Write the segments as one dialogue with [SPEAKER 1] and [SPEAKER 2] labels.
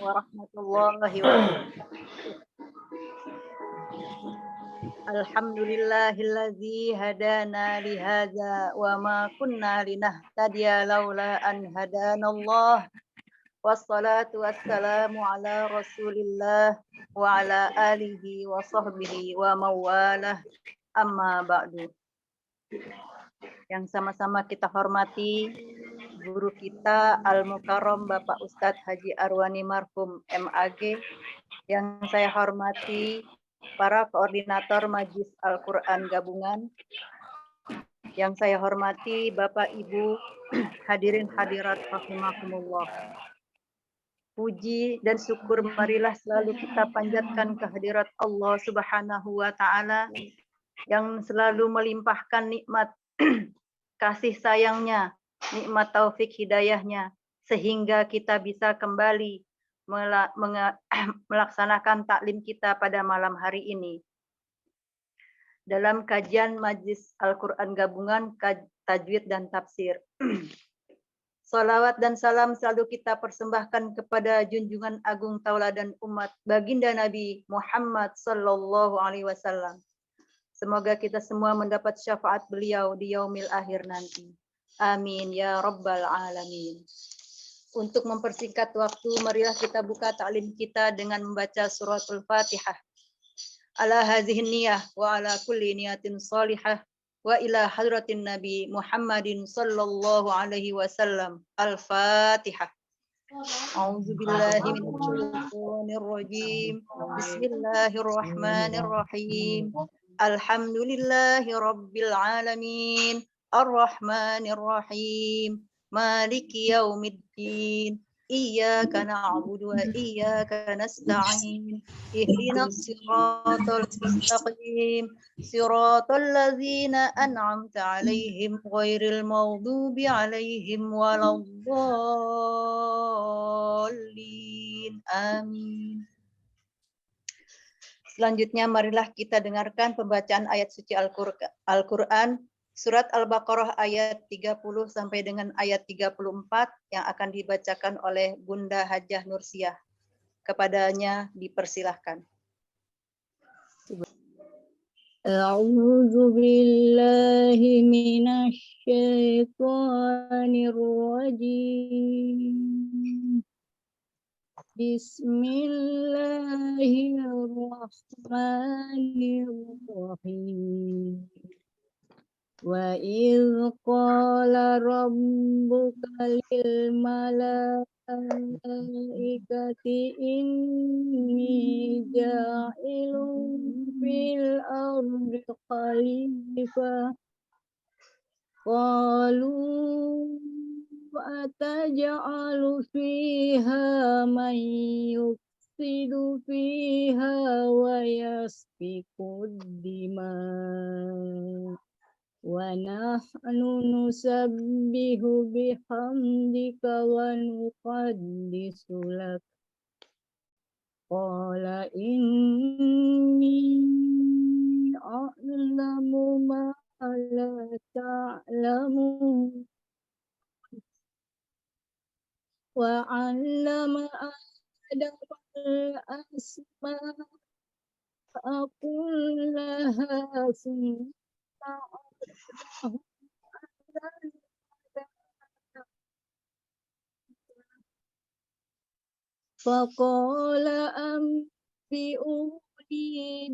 [SPEAKER 1] warahmatullahi wabarakatuh. Alhamdulillahilladzi hadana lihadza wa ma kunna linahtadiya laula an hadanallah. Wassalatu wassalamu ala Rasulillah wa ala alihi wa sahbihi wa mawalah. Amma ba'du. Yang sama-sama kita hormati guru kita Al-Mukarram Bapak Ustadz Haji Arwani Marhum MAG, yang saya hormati para koordinator Majlis Al-Quran Gabungan, yang saya hormati Bapak Ibu hadirin hadirat rahimakumullah. Puji dan syukur marilah selalu kita panjatkan kehadirat Allah Subhanahu wa Ta'ala yang selalu melimpahkan nikmat kasih sayangnya, nikmat taufik hidayahnya, sehingga kita bisa kembali melaksanakan taklim kita pada malam hari ini. Dalam kajian Majlis Al-Quran Gabungan, Tajwid dan Tafsir. Salawat dan salam selalu kita persembahkan kepada junjungan agung tauladan umat baginda Nabi Muhammad sallallahu alaihi wasallam. Semoga kita semua mendapat syafaat beliau di yaumil akhir nanti. Amin ya rabbal alamin. Untuk mempersingkat waktu, marilah kita buka taklim kita dengan membaca suratul Fatihah. Ala hazihin niyah wa ala kulli niyatin salihah. Wa ila hadratin Nabi Muhammadin sallallahu alaihi wasallam. Al-Fatihah. A'udzu billahi minasyaitonir rajim. Bismillahirrahmanirrahim. Alhamdulillahi rabbil alamin. Ar-Rahmanir Rahim. Maliki yaumiddin. Iyyaka na'budu wa iyyaka nasta'in. Ihdinas siratal mustaqim. Siratal ladzina an'amta 'alaihim ghairil maghdubi 'alaihim waladdallin. Amin. Selanjutnya marilah kita dengarkan pembacaan ayat suci Al-Quran Surat Al-Baqarah ayat 30 sampai dengan ayat 34 yang akan dibacakan oleh Bunda Hajah Nursiah. Kepadanya dipersilahkan.
[SPEAKER 2] A'udzu billahi minasy syaithanir rajim. Bismillahirrahmanirrahim. Wa idh qala rabbuka lil malaikati inni ja'ilun fil ardi khalifah qalu ataj'alu fiha man yufsidu fiha wa yasfikud dima wa nahnu nusabbihu bihamdika wa nuqaddisu lak. Qala inni a'lamu ma la ta'lamun. Wa 'allama Adama al-asma'a kullaha summa faqala anbi'uni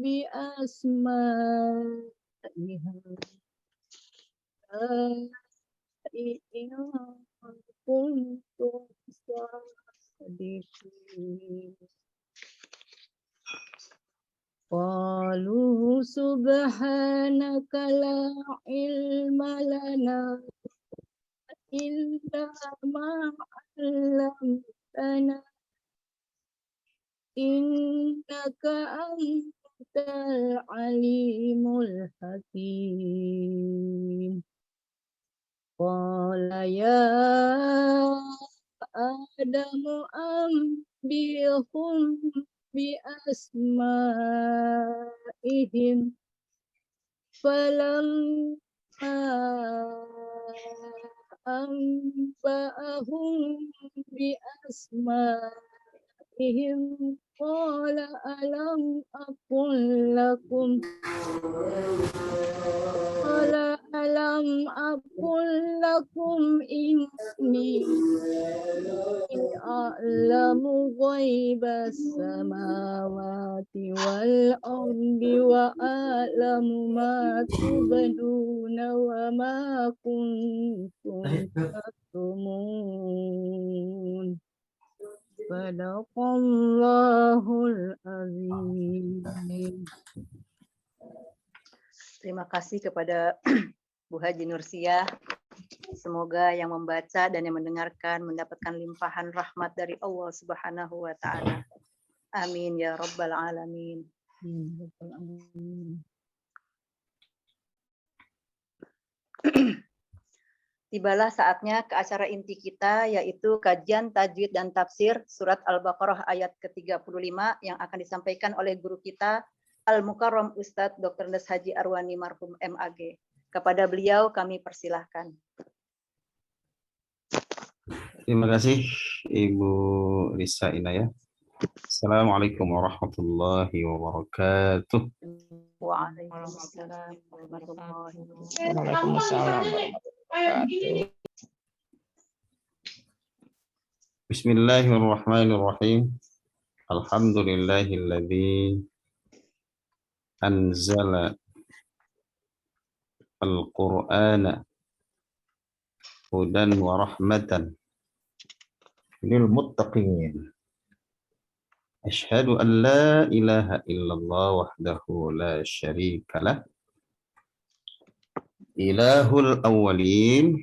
[SPEAKER 2] bi asma'iha in kuntum shadiqin. Qalu subhanaka la ilma lana illa ma 'allamtana innaka antal alimul hakim. Qala ya Adamu ambihum bi asma'ihim falamma amba'ahum bi asma'ihim بهم قال ألم أقل لكم قال ألم أقل لكم إني أعلم غيب السماوات والأرض وأعلم ما تبدون وما كنتم تكتمون صدق الله العظيم.
[SPEAKER 1] Terima kasih kepada Bu Haji Nursiah. Semoga yang membaca dan yang mendengarkan mendapatkan limpahan rahmat dari Allah Subhanahu wa taala. Amin ya rabbal alamin. Tibalah saatnya ke acara inti kita, yaitu kajian tajwid dan tafsir surat Al-Baqarah ayat ke-35 yang akan disampaikan oleh guru kita Al-Mukarram Ustadz Dr. Andes Haji Arwani marhum MAG. Kepada beliau kami persilahkan.
[SPEAKER 3] Terima kasih Ibu Risa Inayah. Assalamualaikum warahmatullahi wabarakatuh.
[SPEAKER 1] Waalaikumsalam warahmatullahi wabarakatuh.
[SPEAKER 2] Waalaikumsalam warahmatullahi.
[SPEAKER 3] Bismillahirrahmanirrahim. Alhamdulillahilladzi anzala al-Qur'ana hudan wa rahmatan lil muttaqin. Asyhadu an la ilaha illallah wahdahu la syarika lah. Ilahul awwalin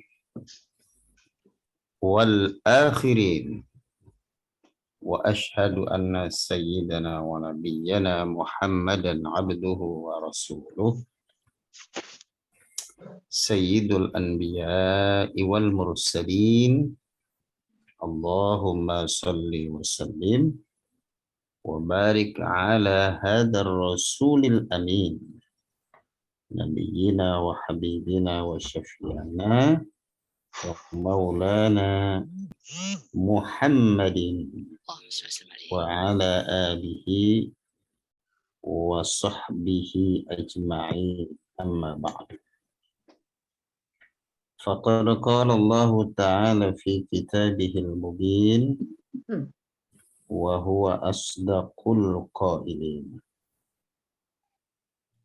[SPEAKER 3] wal akhirin. Wa asyhadu anna sayyidana wa nabiyyana Muhammadan abduhu wa rasuluh. Sayyidul anbiya'i wal mursalin. Allahumma salli wa sallim wa barik ala hadar rasulil amin. Nabiyyina wa habibina wa syafi'ana wa maulana Muhammadin wa ala alihi wa sahbihi ajma'in, amma ba'du. Faqad qala Allah ta'ala fi kitabihil mubin wa huwa asdaqul qailin.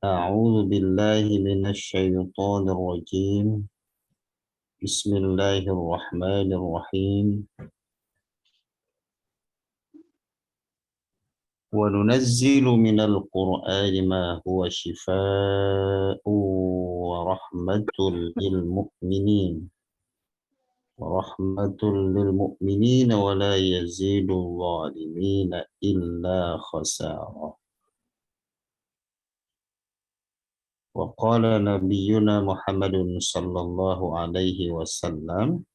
[SPEAKER 3] A'udzu billahi minasy syaithanir rajim. Bismillahirrahmanirrahim. Wa nunazzilu minal Qur'ani ma huwa shifaa'un wa rahmatul lil mu'minin. Rahmatul lil mu'minin wa la yazidul zalimina illa khasara. Wa qala nabiyyuna Muhammadun sallallahu alaihi wasallam,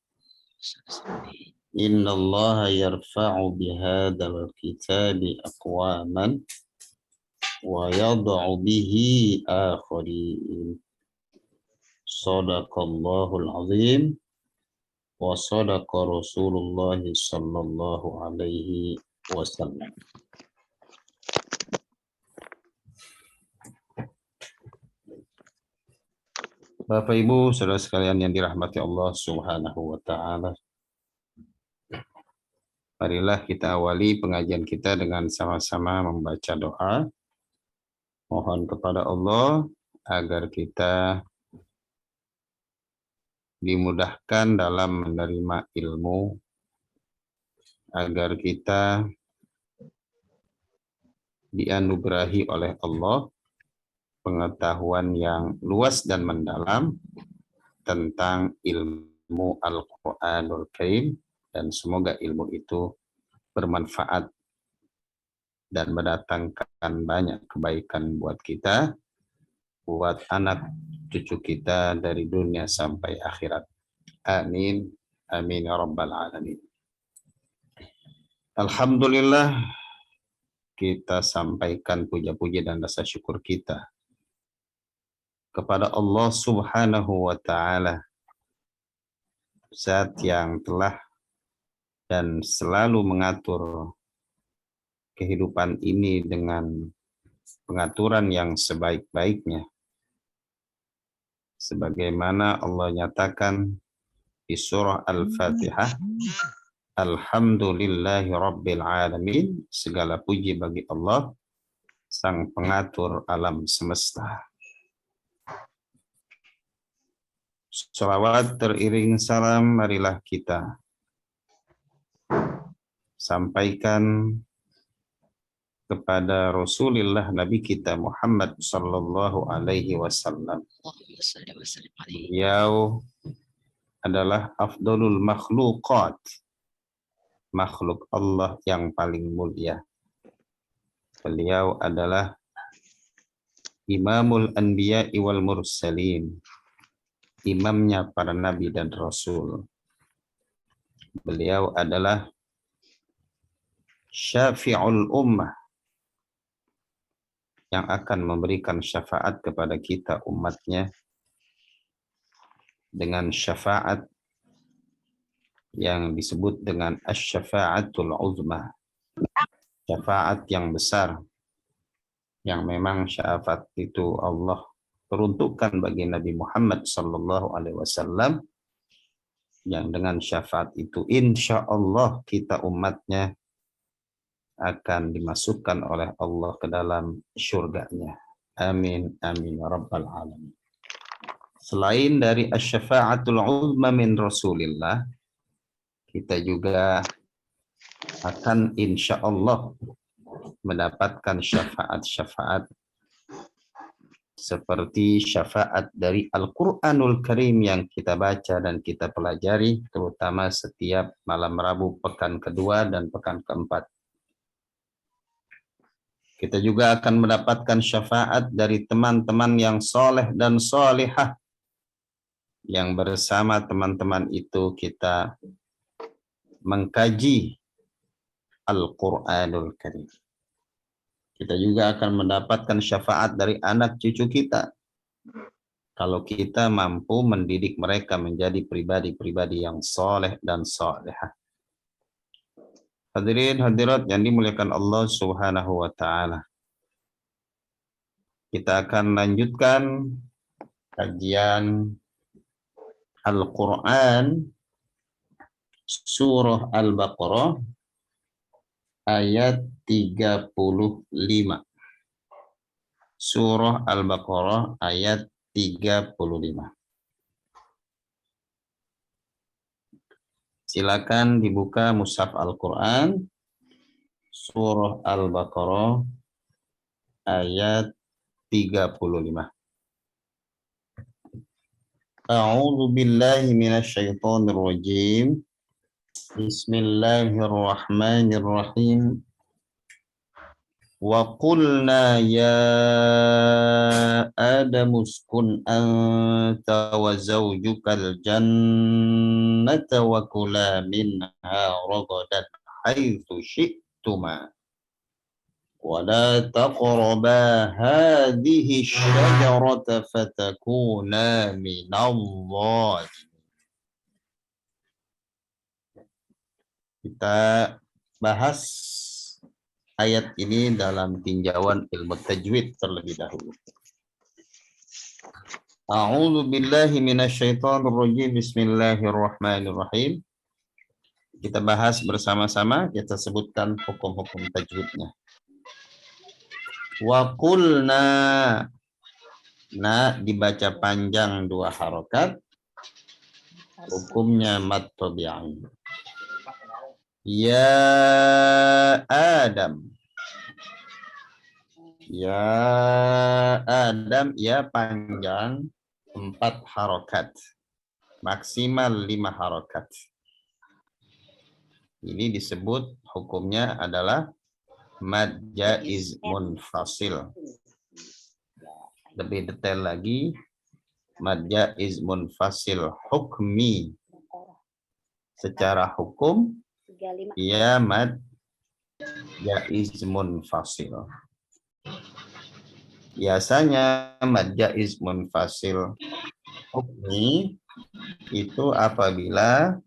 [SPEAKER 3] inna allaha yarfa'u bihadzal kitabi aqwaman wa yad'u bihi akharin. Sadaqallahul azim wa sadaqa Rasulullah sallallahu alaihi wasallam. Bapak Ibu, saudara sekalian yang dirahmati Allah Subhanahu wa taala. Marilah kita awali pengajian kita dengan sama-sama membaca doa. Mohon kepada Allah agar kita dimudahkan dalam menerima ilmu, agar kita dianugerahi oleh Allah pengetahuan yang luas dan mendalam tentang ilmu Al-Quranul Karim, dan semoga ilmu itu bermanfaat dan mendatangkan banyak kebaikan buat kita, buat anak cucu kita dari dunia sampai akhirat. Amin. Amin ya rabbal alamin. Alhamdulillah, kita sampaikan puja-puji dan rasa syukur kita kepada Allah Subhanahu wa ta'ala, Zat yang telah dan selalu mengatur kehidupan ini dengan pengaturan yang sebaik-baiknya. Sebagaimana Allah nyatakan di surah Al-Fatihah, Alhamdulillahi Rabbil Alamin, segala puji bagi Allah, sang pengatur alam semesta. Shalawat teriring salam, marilah kita sampaikan kepada Rasulullah Nabi kita Muhammad sallallahu alaihi wasallam. Beliau adalah afdalul makhluqat, makhluk Allah yang paling mulia. Beliau adalah imamul anbiya wal mursalin, imamnya para nabi dan rasul. Beliau adalah syafi'ul ummah, yang akan memberikan syafaat kepada kita umatnya dengan syafaat yang disebut dengan asy-syafa'atul uzma, syafaat yang besar, yang memang syafaat itu Allah peruntukkan bagi Nabi Muhammad sallallahu alaihi wasallam, yang dengan syafaat itu insya Allah kita umatnya akan dimasukkan oleh Allah ke dalam syurganya. Amin, amin, ya rabbal alamin. Selain dari asy-syafa'atul uzma min Rasulillah, kita juga akan insya Allah mendapatkan syafaat-syafaat seperti syafaat dari Al-Quranul Karim yang kita baca dan kita pelajari, terutama setiap malam Rabu pekan kedua dan pekan keempat. Kita juga akan mendapatkan syafaat dari teman-teman yang soleh dan solihah, yang bersama teman-teman itu kita mengkaji Al-Quranul Karim. Kita juga akan mendapatkan syafaat dari anak cucu kita, kalau kita mampu mendidik mereka menjadi pribadi-pribadi yang soleh dan solehah. Hadirin hadirat yang dimuliakan Allah Subhanahu wa taala. Kita akan lanjutkan kajian Al-Qur'an surah Al-Baqarah ayat 35. Surah Al-Baqarah ayat 35. Silakan dibuka mushaf Al-Quran, surah Al-Baqarah, ayat 35. A'udzu billahi minasyaitonir rajim. Bismillahirrahmanirrahim. Wa qulna ya Adamu uskun anta wa zawjukal jannata wa kula minha ragadan haitsu syi'tuma wa la taqraba hadhihi syajarata fatakuna minadh dhalimin. Kita bahas ayat ini dalam tinjauan ilmu tajwid terlebih dahulu. A'udzu billahi minasyaitonir rajim. Bismillahirrahmanirrahim. Kita bahas bersama-sama, kita sebutkan hukum-hukum tajwidnya. Wa qulna, na dibaca panjang 2 harokat, hukumnya mad tabi'i. Ya Adam. Ya Adam, ya panjang 4 harokat. Maksimal 5 harokat. Ini disebut hukumnya adalah mad jaiz munfasil. Lebih detail lagi, mad jaiz munfasil hukmi. Secara hukum, ya mad jaiz munfasil. Biasanya mad jaiz munfasil hukmi itu apabila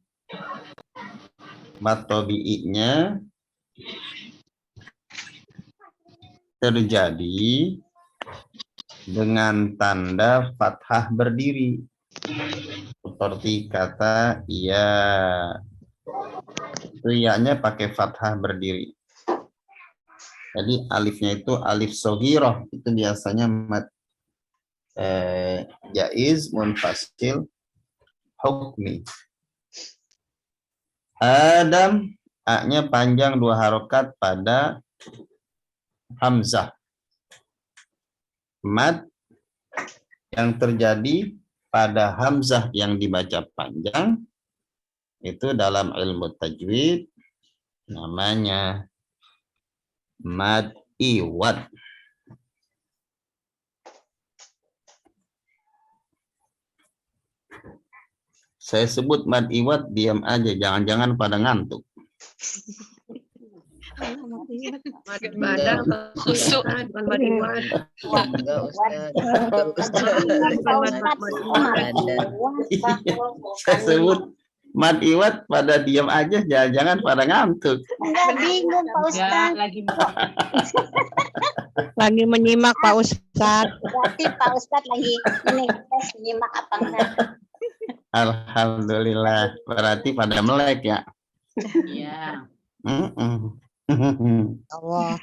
[SPEAKER 3] mad tabi'inya terjadi dengan tanda fathah berdiri. Seperti kata ya, itu ya-nya pakai fathah berdiri. Jadi alifnya itu alif sogiroh, itu biasanya mad jaiz munfasil hukmi. Adam, a-nya panjang 2 harokat pada hamzah. Mad yang terjadi pada hamzah yang dibaca panjang itu dalam ilmu tajwid namanya mad iwad. Saya sebut mad iwad, diam aja, jangan-jangan pada ngantuk.
[SPEAKER 4] Badal khusuk bukan badiwan.
[SPEAKER 3] Saya sebut mad iwad pada diam aja, jangan-jangan pada ngantuk.
[SPEAKER 5] Enggak, bingung Pak Ustadz.
[SPEAKER 2] Lagi menyimak Pak Ustadz.
[SPEAKER 5] Berarti Pak Ustadz lagi ini tes menyimak apa enggak?
[SPEAKER 3] Alhamdulillah, berarti pada melek ya.
[SPEAKER 4] Iya.
[SPEAKER 2] Allah.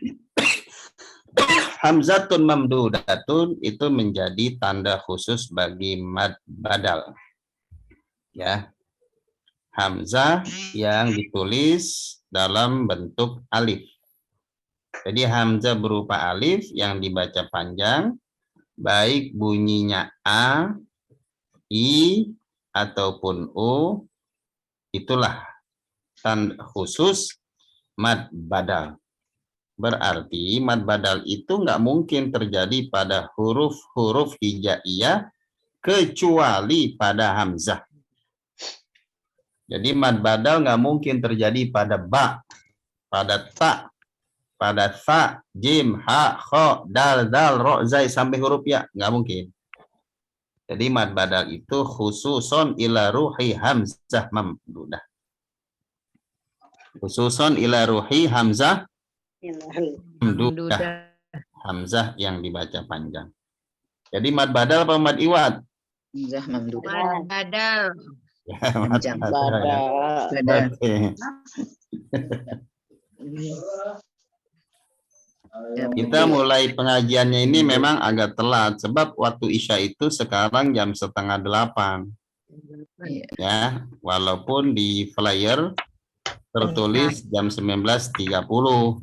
[SPEAKER 3] Hamzatun mamdudatun itu menjadi tanda khusus bagi mad badal. Ya. Hamzah yang ditulis dalam bentuk alif. Jadi hamzah berupa alif yang dibaca panjang, baik bunyinya a, i, ataupun u, itulah tanda khusus mad badal. Berarti mad badal itu nggak mungkin terjadi pada huruf-huruf hijaiyah kecuali pada hamzah. Jadi mad badal nggak mungkin terjadi pada ba, pada ta, pada fa, jim, ha, kho, dal, ro, zai sampai huruf ya, nggak mungkin. Jadi mad badal itu khususon ila ruhi hamzah mamdudah. Khususon ila ruhi hamzah mamdudah. Hamzah yang dibaca panjang. Jadi mad badal apa mad iwad?
[SPEAKER 4] Hamzah mamdudah. Badal.
[SPEAKER 3] Ya,
[SPEAKER 2] Badal.
[SPEAKER 3] Oke. Kita mulai pengajiannya ini memang agak telat sebab waktu Isya itu sekarang jam 7:30. Ya, walaupun di flyer tertulis jam 19.30.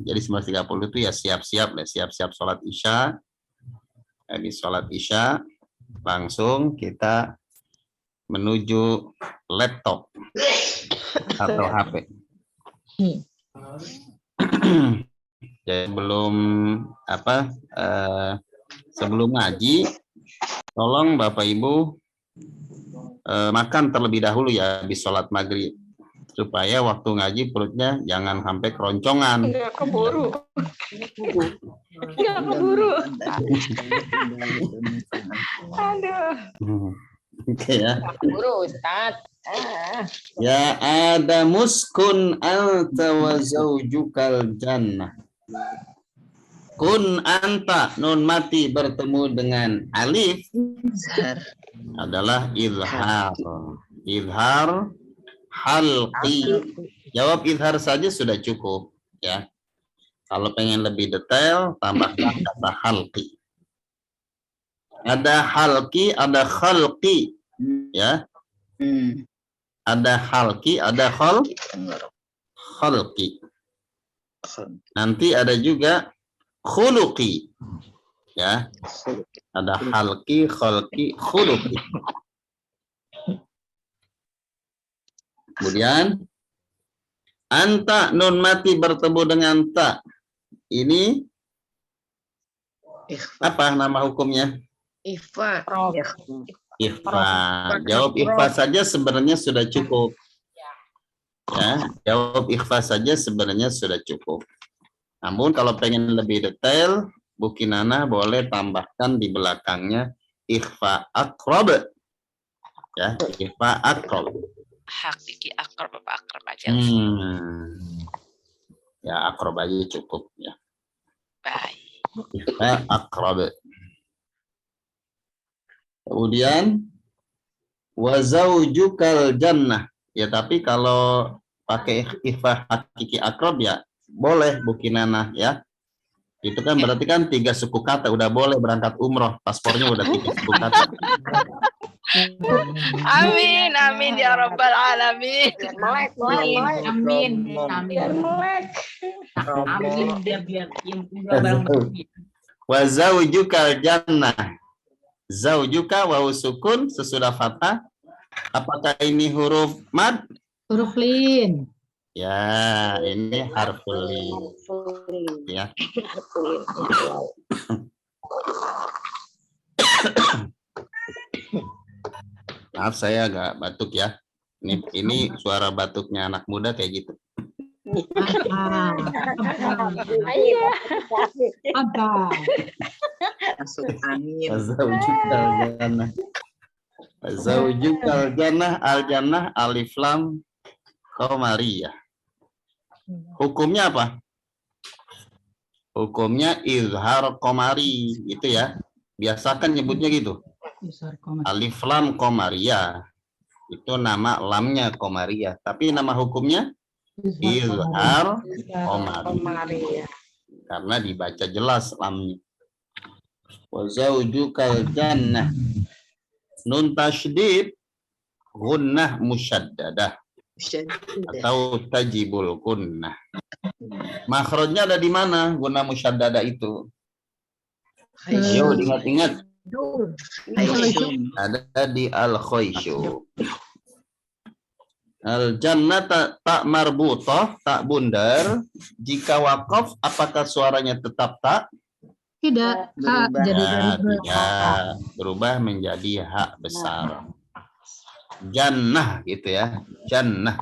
[SPEAKER 3] Jadi 19.30 itu ya siap-siap sholat Isya. Habis sholat Isya langsung kita menuju laptop atau HP. Jadi sebelum ngaji, tolong Bapak Ibu makan terlebih dahulu ya habis sholat maghrib supaya waktu ngaji perutnya jangan sampai keroncongan.
[SPEAKER 4] Enggak keburu. Enggak keburu. Aduh.
[SPEAKER 3] Oke ya.
[SPEAKER 4] Keburu Ustaz.
[SPEAKER 3] Ya ada muskun anta wa zaujukal jannah. Kun anta nun mati bertemu dengan alif adalah izhar. Izhar halqi. Jawab izhar saja sudah cukup ya. Kalau pengen lebih detail tambahkan kata halqi. Ada halqi, ada khalqi ya. Ada halqi, ada khalqi. Nanti ada juga khuluqi. Ya. Ada halqi, khalqi, khuluqi. Kemudian anta nun mati bertemu dengan ta. Ini apa nama hukumnya?
[SPEAKER 4] Ikhfa.
[SPEAKER 3] Ikhfa. Jawab ikhfa saja sebenarnya sudah cukup. Ya, jawab ikhfa saja sebenarnya sudah cukup. Namun kalau pengen lebih detail, Bu Kinana boleh tambahkan di belakangnya ikhfa akrab. Ya, ikhfa akrab.
[SPEAKER 4] Hakiki akrab apa akrab aja.
[SPEAKER 3] Ya, akrab aja cukup ya.
[SPEAKER 4] Baik.
[SPEAKER 3] Aqrab. Kemudian wa zaujukal jannah. Ya, tapi kalau pakai ikhfa hakiki akrab ya boleh bukinana ya. Itu kan berarti kan 3 suku kata, udah boleh berangkat umroh, paspornya udah 3 suku kata.
[SPEAKER 4] Amin, amin ya rabbal alamin.
[SPEAKER 5] Melek.
[SPEAKER 6] Amin.
[SPEAKER 4] Biar melek.
[SPEAKER 6] Amin. Biar yang barang
[SPEAKER 3] Wa zaujukal jannah. Zaujuka wawu sukun sesudah fathah. Apakah ini huruf mad?
[SPEAKER 6] huruf lin.
[SPEAKER 3] Ya, ini harful lin. Ya. Maaf saya agak batuk ya. Ini suara batuknya anak muda kayak gitu.
[SPEAKER 6] Apa?
[SPEAKER 3] Zaujukal jannah. Zaujukal jannah, al jannah alif lam qamariyah. Hukumnya apa? Hukumnya izhar qamari, itu ya. Biasakan nyebutnya gitu. Alif lam qamariyah. Itu nama lamnya qamariyah, tapi nama hukumnya izhar qamari. Karena dibaca jelas lamnya. Wa zaujukal jannah. Nun tasydid gunnah musyaddadah atau tajibul gunnah. Makhrajnya ada di mana gunnah musyaddadah itu? Ayo diingat-ingat. Ada di al-khaysyu. Al-jannah tak marbutah, tak bundar. Jika wakaf, apakah suaranya tetap tak?
[SPEAKER 6] Tidak. Jadi
[SPEAKER 3] Tidak, berubah menjadi hak besar. Jannah gitu ya, jannah.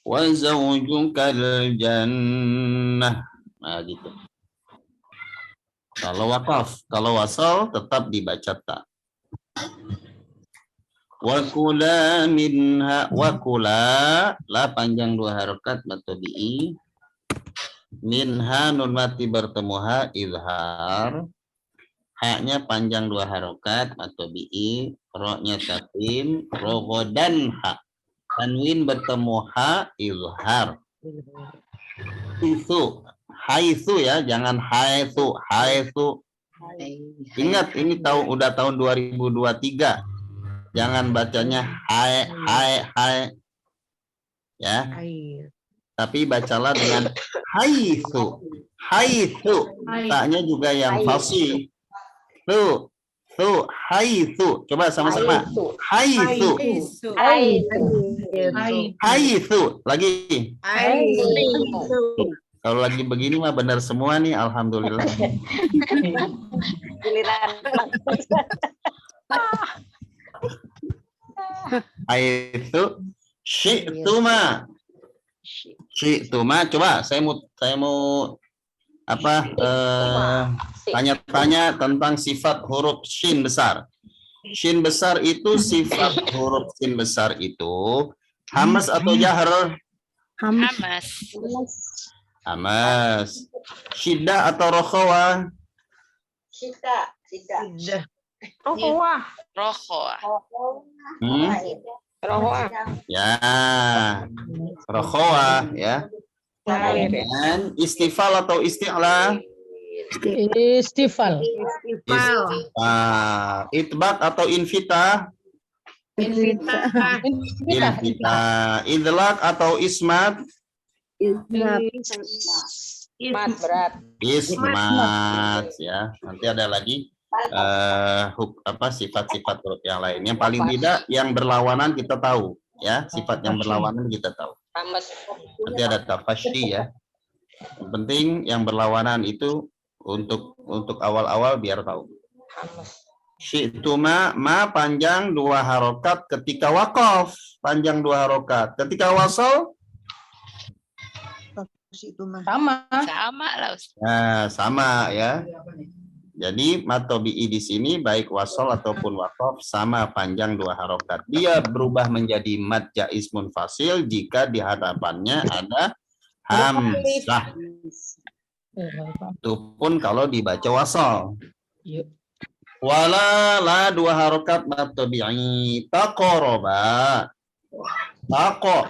[SPEAKER 3] Wa zaujukal jannah. Nah gitu. Kalau wakaf, kalau wasal tetap dibaca tak. Wa kula minha, wa kula la panjang 2 harokat matobi'i. Minha nun mati bertemu ha izhar. Haknya panjang 2 harokat atau bi'i, ro-nya tatim, rogodan ha. Tanwin bertemu ha izhar. Itu haitsu ya, jangan haitsu, haitsu. Ingat ini udah tahun 2023. Jangan bacanya hai ya. Tapi bacalah dengan haitsu. Haitsu. Taknya juga yang fasih. Tuh, haitsu. Coba sama-sama. Haitsu. Haitsu. Lagi. Kalau lagi begini mah benar semua nih, alhamdulillah. Haitsu syi'tuma. Syi'tuma. Coba saya mau tanya-tanya tentang sifat huruf shin besar. Shin besar itu sifat huruf shin besar itu hamas atau jahr?
[SPEAKER 4] Hamas.
[SPEAKER 3] Hamas. Syiddah atau rokhawah?
[SPEAKER 5] Syiddah.
[SPEAKER 4] Rohwa.
[SPEAKER 3] Ya, rokhawah ya. Dan istifal atau isti'la?
[SPEAKER 6] Istifal.
[SPEAKER 3] Itbaq atau invita? Invita. Idlaq atau ismat? Ismat ya. Nanti ada lagi sifat-sifat huruf yang lain. Yang paling tidak yang berlawanan kita tahu ya, sifat yang berlawanan kita tahu. Nanti ada tafasyi ya. Yang penting yang berlawanan itu untuk awal-awal biar tahu. Syi'tuma ma panjang 2 harokat ketika wakaf, panjang 2 harokat. Ketika wasal
[SPEAKER 6] Sama
[SPEAKER 4] lah Ustaz.
[SPEAKER 3] nah, sama ya. Jadi matobi'i di sini baik wasal ataupun wakaf sama panjang 2 harokat. Dia berubah menjadi mad jaiz munfasil jika di hadapannya ada hamzah. Itu pun kalau dibaca wasal.
[SPEAKER 6] Yuk.
[SPEAKER 3] Wala la 2 harokat mad tabi'i. Taqoroba. Taqo.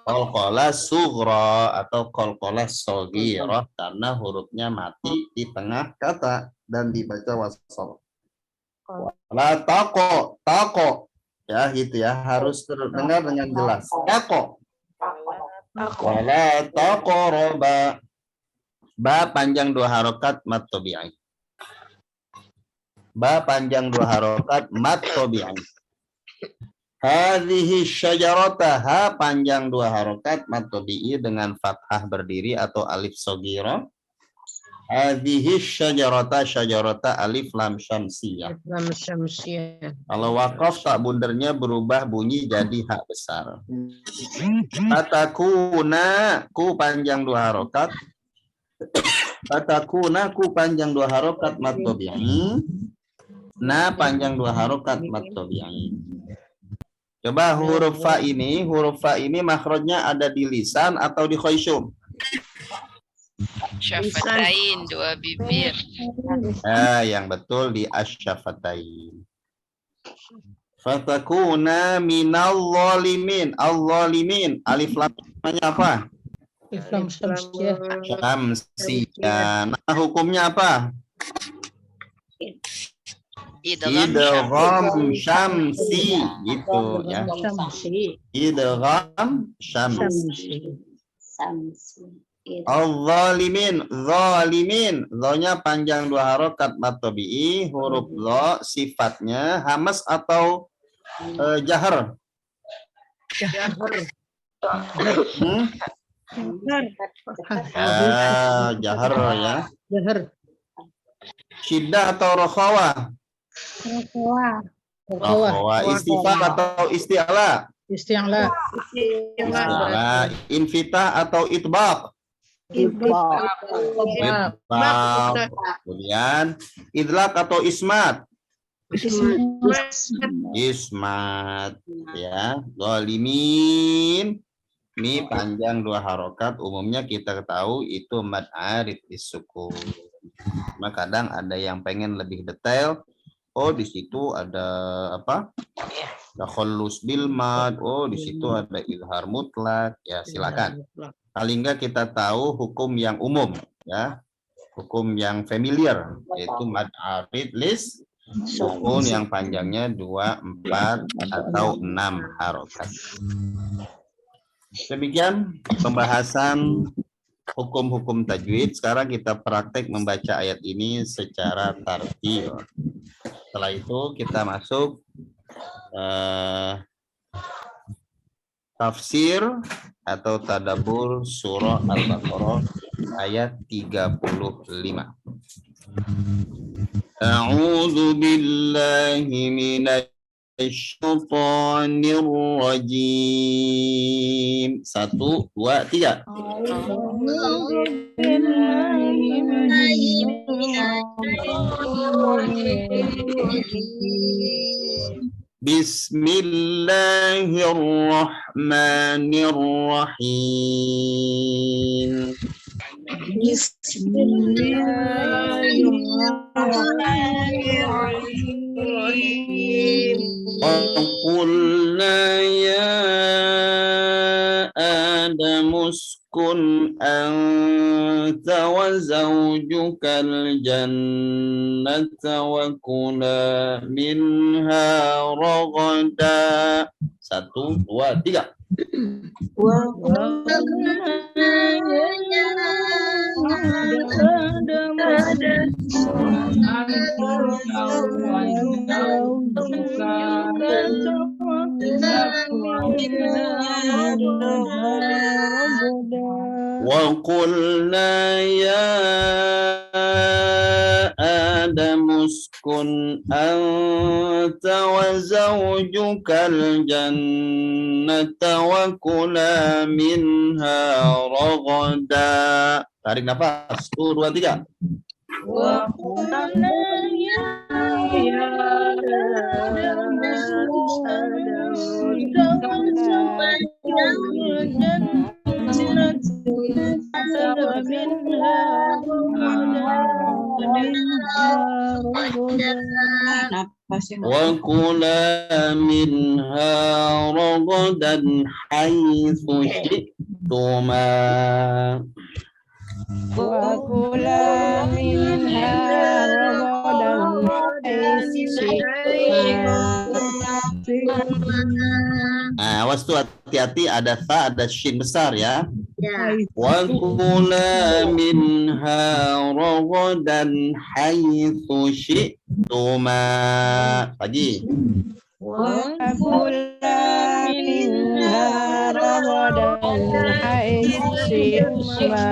[SPEAKER 3] Qalqala sughra atau qalqala shaghira karena hurufnya mati di tengah kata dan dibaca wasal. Wala taqo. Ya gitu ya, harus terdengar dengan jelas. Taqo. Wala taqoroba. Ba panjang 2 harokat mad tabi'i. Ba panjang 2 harokat mad tabi'i. Hadhihi syajarata, ha panjang 2 harokat mad tabi'i dengan fathah berdiri atau alif shaghira. Hadhihi syajarata alif lam syamsiyah.
[SPEAKER 6] Lam syamsiyah.
[SPEAKER 3] Kalau waqaf tak bundernya berubah bunyi jadi ha besar. Fatakuna, ku panjang 2 harokat. Fatakuna, ku panjang 2 harokat mad tabi'i. Na panjang 2 harokat mad tabi'i. Coba huruf fa ini makhrajnya ada di lisan atau di khayshum?
[SPEAKER 4] Syafatain, 2 bibir.
[SPEAKER 3] Yang betul di asyafatain. Fatakuna minal zalimin. Al-zalimin. Alif lamnya apa?
[SPEAKER 6] Lam syamsiyah.
[SPEAKER 3] Syamsiyah. Nah, hukumnya apa? Idgham syamsi gitu ya. Idgham syamsi. Al-zalimin, zalimin. Dha-nya panjang 2 harokat mad tabi'i, huruf dha sifatnya hamas atau jahar? Jahar ya.
[SPEAKER 6] Jahar.
[SPEAKER 3] Syiddah atau rokhawah? Rokhawah. Istifal atau isti'la?
[SPEAKER 6] Isti'la.
[SPEAKER 3] Infitah atau itbaq? Itbaq. Kemudian idlaq atau ismat? Ismat ya. Zalimin. Ini panjang 2 harokat, umumnya kita tahu itu mad arid disukun. Cuma kadang ada yang pengen lebih detail. Oh, di situ ada apa? Takhallus bil mad. Oh, di situ ada izhar mutlak. Ya, silakan. Paling enggak kita tahu hukum yang umum ya. Hukum yang familiar yaitu mad arid lis sukun yang panjangnya 2, 4 atau 6 harokat. Demikian pembahasan hukum-hukum tajwid. Sekarang kita praktek membaca ayat ini secara tartil. Setelah itu kita masuk tafsir atau tadabbur surah Al-Baqarah ayat 35. A'udzu billahi minasy syaitonir rajim. 1, 2, 3. Bismillahirrahmanirrahim.
[SPEAKER 5] Bismillahirrahmanirrahim.
[SPEAKER 3] Qulna ya Adam uskun anta wa zawjukal jannata wa kula minha ragada. 1, 2, 3. وَقُلْنَا يَا آدَمُ اسْكُنْ أَنْتَ وَزَوْجُكَ الْجَنَّةَ وَكُلَا مِنْهَا رَغَدًا. Tarik nafas. 1, 2, 3.
[SPEAKER 5] وَقُلْنَا يَا آدَمُ اسْكُنْ أَنْتَ وَزَوْجُكَ الْجَنَّةَ
[SPEAKER 3] وكلا منها رغدا حيث شئتما
[SPEAKER 2] وكلا منها رغدا حيث شئتما.
[SPEAKER 3] Awas tuh hati-hati ada fa ada shin besar ya.
[SPEAKER 5] Ya.
[SPEAKER 3] Wa kula minha ragadan haitsu syi'tuma. Lagi.
[SPEAKER 2] وكلا منها رغدا حيث شئتما.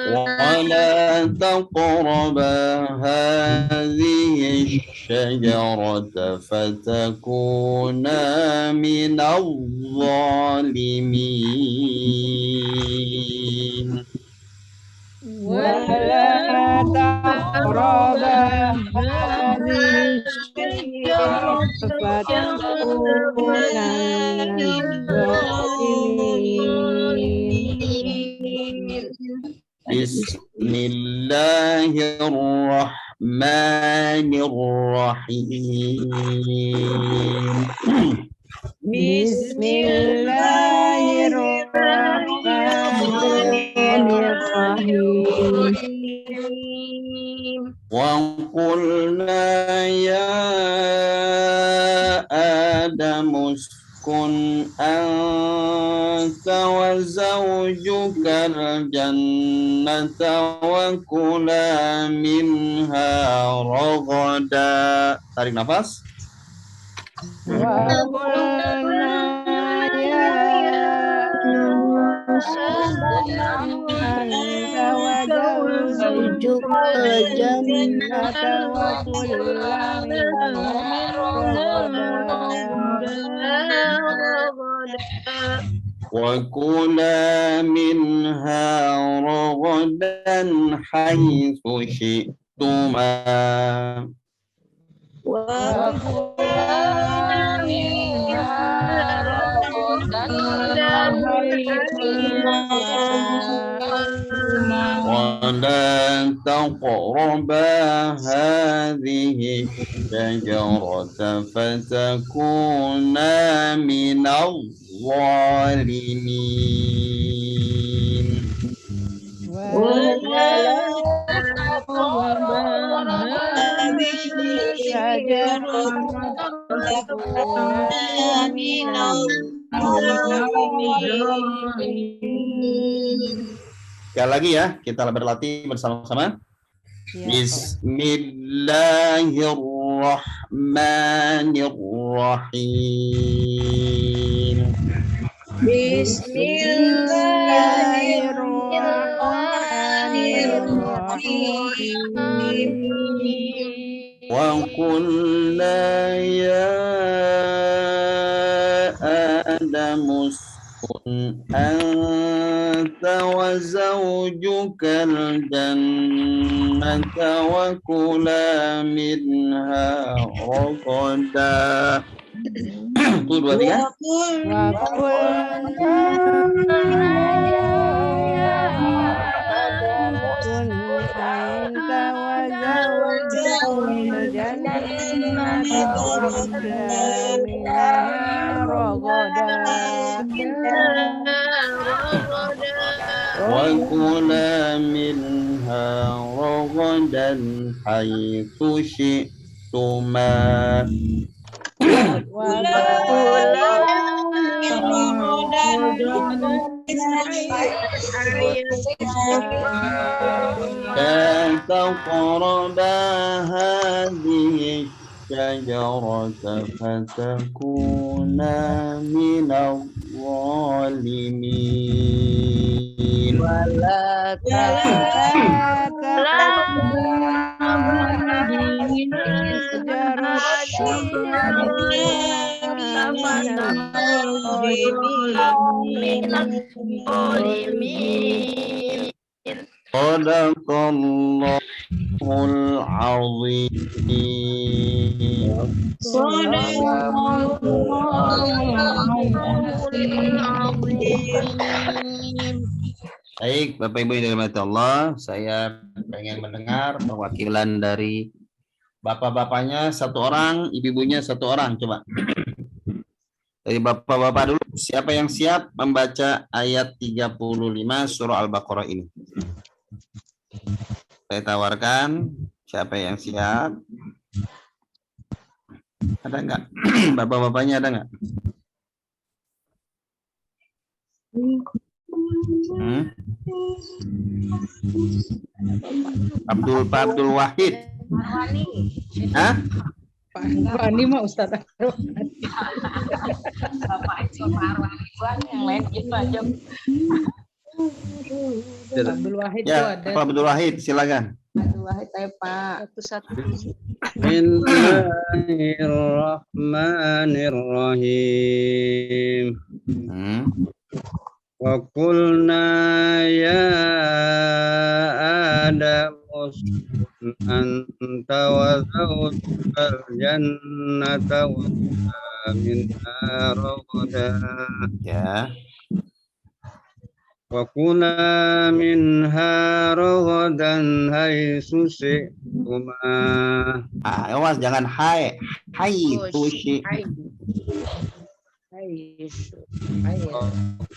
[SPEAKER 3] ولا تقربا هذه الشجرة فتكونا من الظالمين.
[SPEAKER 2] ولا تقربا هذه الشجرة فتكونا من الظالمين.
[SPEAKER 3] بسم الله الرحمن الرحيم.
[SPEAKER 2] بسم الله الرحمن الرحيم.
[SPEAKER 3] وقلنا يا آدم اسكن أنت وزوجك الجنة وكلا منها رغدا. Tarik nafas.
[SPEAKER 2] وقلنا يا آدم أنت وزوجك الجنة وكلا منها
[SPEAKER 3] وكلا منها رغدا حيث شئتما. ولا تقربا هذه الشجرة فتكونا من الظالمين.
[SPEAKER 2] ولا تقربا هذه الشجرة فتكونا من الظالمين.
[SPEAKER 3] Sekali lagi ya, kita berlatih bersama-sama. Bismillahirrahmanirrahim.
[SPEAKER 2] Bismillahirrahmanirrahim.
[SPEAKER 3] Wa qulna ya Adam uskun anta wa zawjukal jannata wa kula minha ragada. Tuh 2, 3. وكلا منها رغدا حيث شئتما. لا تقربا هذه الشجرة فتكونا من الظالمين.
[SPEAKER 2] ولا
[SPEAKER 3] صدق الله العظيم.
[SPEAKER 2] صدق الله العظيم.
[SPEAKER 3] Baik, Bapak Ibu yang dirahmati Allah, saya pengen mendengar perwakilan dari bapak-bapaknya satu orang, ibu-ibunya satu orang. Coba dari bapak-bapak dulu, siapa yang siap membaca ayat 35 surah Al-Baqarah ini? Saya tawarkan, siapa yang siap? Ada nggak? Bapak-bapaknya ada nggak? Pak Abdul Wahid. Hah?
[SPEAKER 6] Pak Andi mah Ustaz Arwani.
[SPEAKER 2] Bapak Eko Marwani yang lain gitu aja.
[SPEAKER 6] Abdul Wahid itu
[SPEAKER 3] Ya,
[SPEAKER 6] ada.
[SPEAKER 3] Pak Abdul Wahid, silakan.
[SPEAKER 2] Aduh, saya Pak.
[SPEAKER 1] Satu-satu.
[SPEAKER 7] Bismillahirrahmanirrahim. Wa qulna ya Adam uskun anta wa zawjukal jannata wa kula minha ragada.
[SPEAKER 3] Ya.
[SPEAKER 7] Wa kula minha ragadan haitsu syi'tuma.
[SPEAKER 3] Awas jangan hai. Hai itu sih.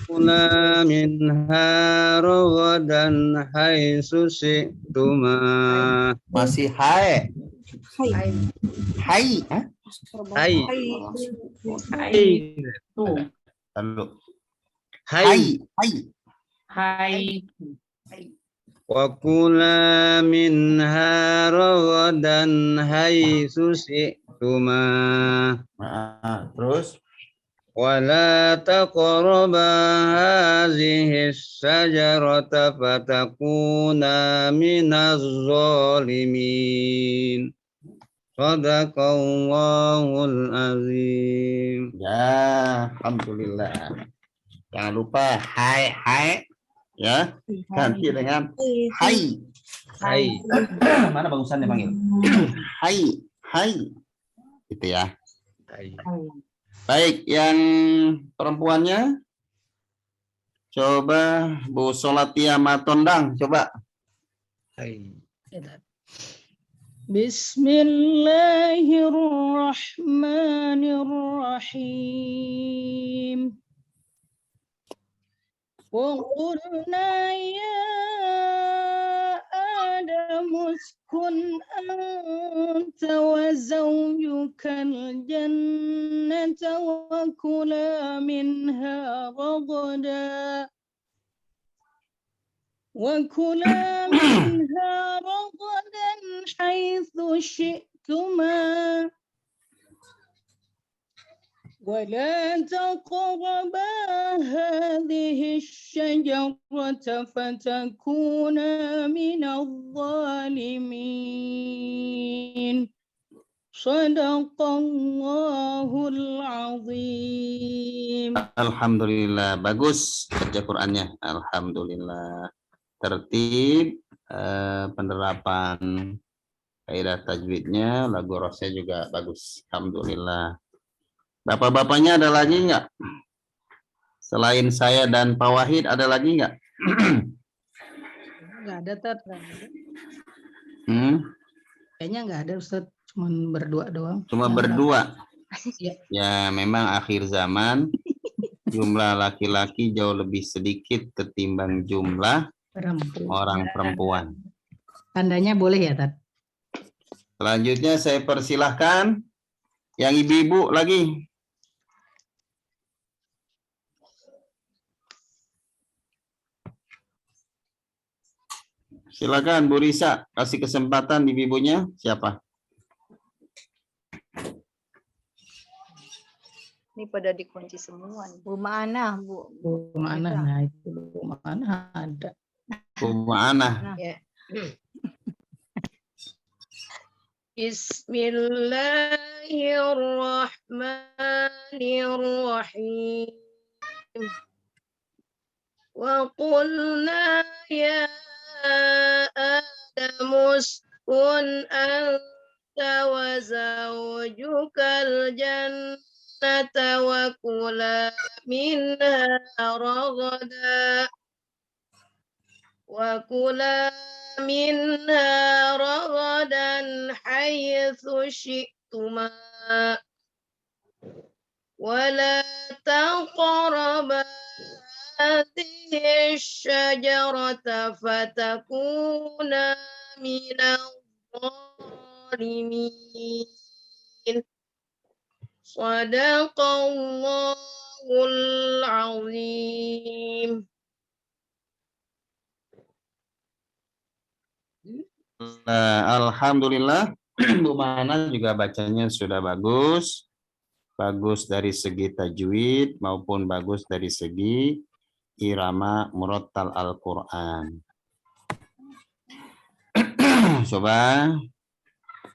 [SPEAKER 7] Kula minha ragadan haitsu syi'tuma.
[SPEAKER 3] Masih hai. Hai. Hah?
[SPEAKER 7] Hai.
[SPEAKER 3] Lalu.
[SPEAKER 7] Hai.
[SPEAKER 3] Hai.
[SPEAKER 2] Hai.
[SPEAKER 7] Wa kula minha ragadan haitsu syi'tuma.
[SPEAKER 3] Terus
[SPEAKER 7] Wa la taqraba hadhihi asy-syajarata fatakuna minaz zalimin. Shadaqallahul azim.
[SPEAKER 3] ya, alhamdulillah. Jangan lupa hai ya. Ganti dengan hai.
[SPEAKER 7] Hai.
[SPEAKER 3] Mana bagusannya panggil? Hai. Gitu ya.
[SPEAKER 7] Hai.
[SPEAKER 3] Baik, yang perempuannya coba Bu Solatia Matondang, coba.
[SPEAKER 7] Hai.
[SPEAKER 6] Bismillahirrahmanirrahim. Wa qulna ya Adam uskun anta wa zawjukal jannata wa kula minha ragada haitsu syi'tuma ولا تقربا هذه الشجرة فتكونا من الظالمين صدق الله العظيم.
[SPEAKER 3] Alhamdulillah, bagus baca Qur'annya. Alhamdulillah. Tertib, penerapan kaidah tajwidnya, lagu rosnya juga bagus. Alhamdulillah. Bapak-bapaknya ada lagi nggak? Selain saya dan Pak Wahid, ada lagi nggak?
[SPEAKER 6] Nggak ada, Tat. Kayaknya nggak ada, Ustaz. Cuman berdua doang.
[SPEAKER 3] Cuma berdua.
[SPEAKER 6] Ya.
[SPEAKER 3] Ya, memang akhir zaman jumlah laki-laki jauh lebih sedikit ketimbang jumlah orang perempuan.
[SPEAKER 6] Tandanya boleh ya, Tat?
[SPEAKER 3] Selanjutnya saya persilahkan yang ibu-ibu lagi. Silakan Bu Risa, kasih kesempatan ibu-ibunya. Siapa?
[SPEAKER 1] Ini pada dikunci semua.
[SPEAKER 5] Bu Ma'anah, Bu.
[SPEAKER 6] Bu Ma'anah, nah itu Bu Ma'anah ada.
[SPEAKER 3] Bu Ma'anah.
[SPEAKER 6] Ya. Bismillahirrahmanirrahim. Wa qulna ya Adam uskun anta wa zawjukal jannata wa kula minha ragada
[SPEAKER 8] وكلا منها رغدا حيث شئتما ولا تقربا هذه الشجرة فتكونا من الظالمين صدق الله العظيم.
[SPEAKER 3] Alhamdulillah, Bu Mana juga bacanya sudah bagus. Bagus dari segi tajwid maupun bagus dari segi irama murattal Al-Quran. Coba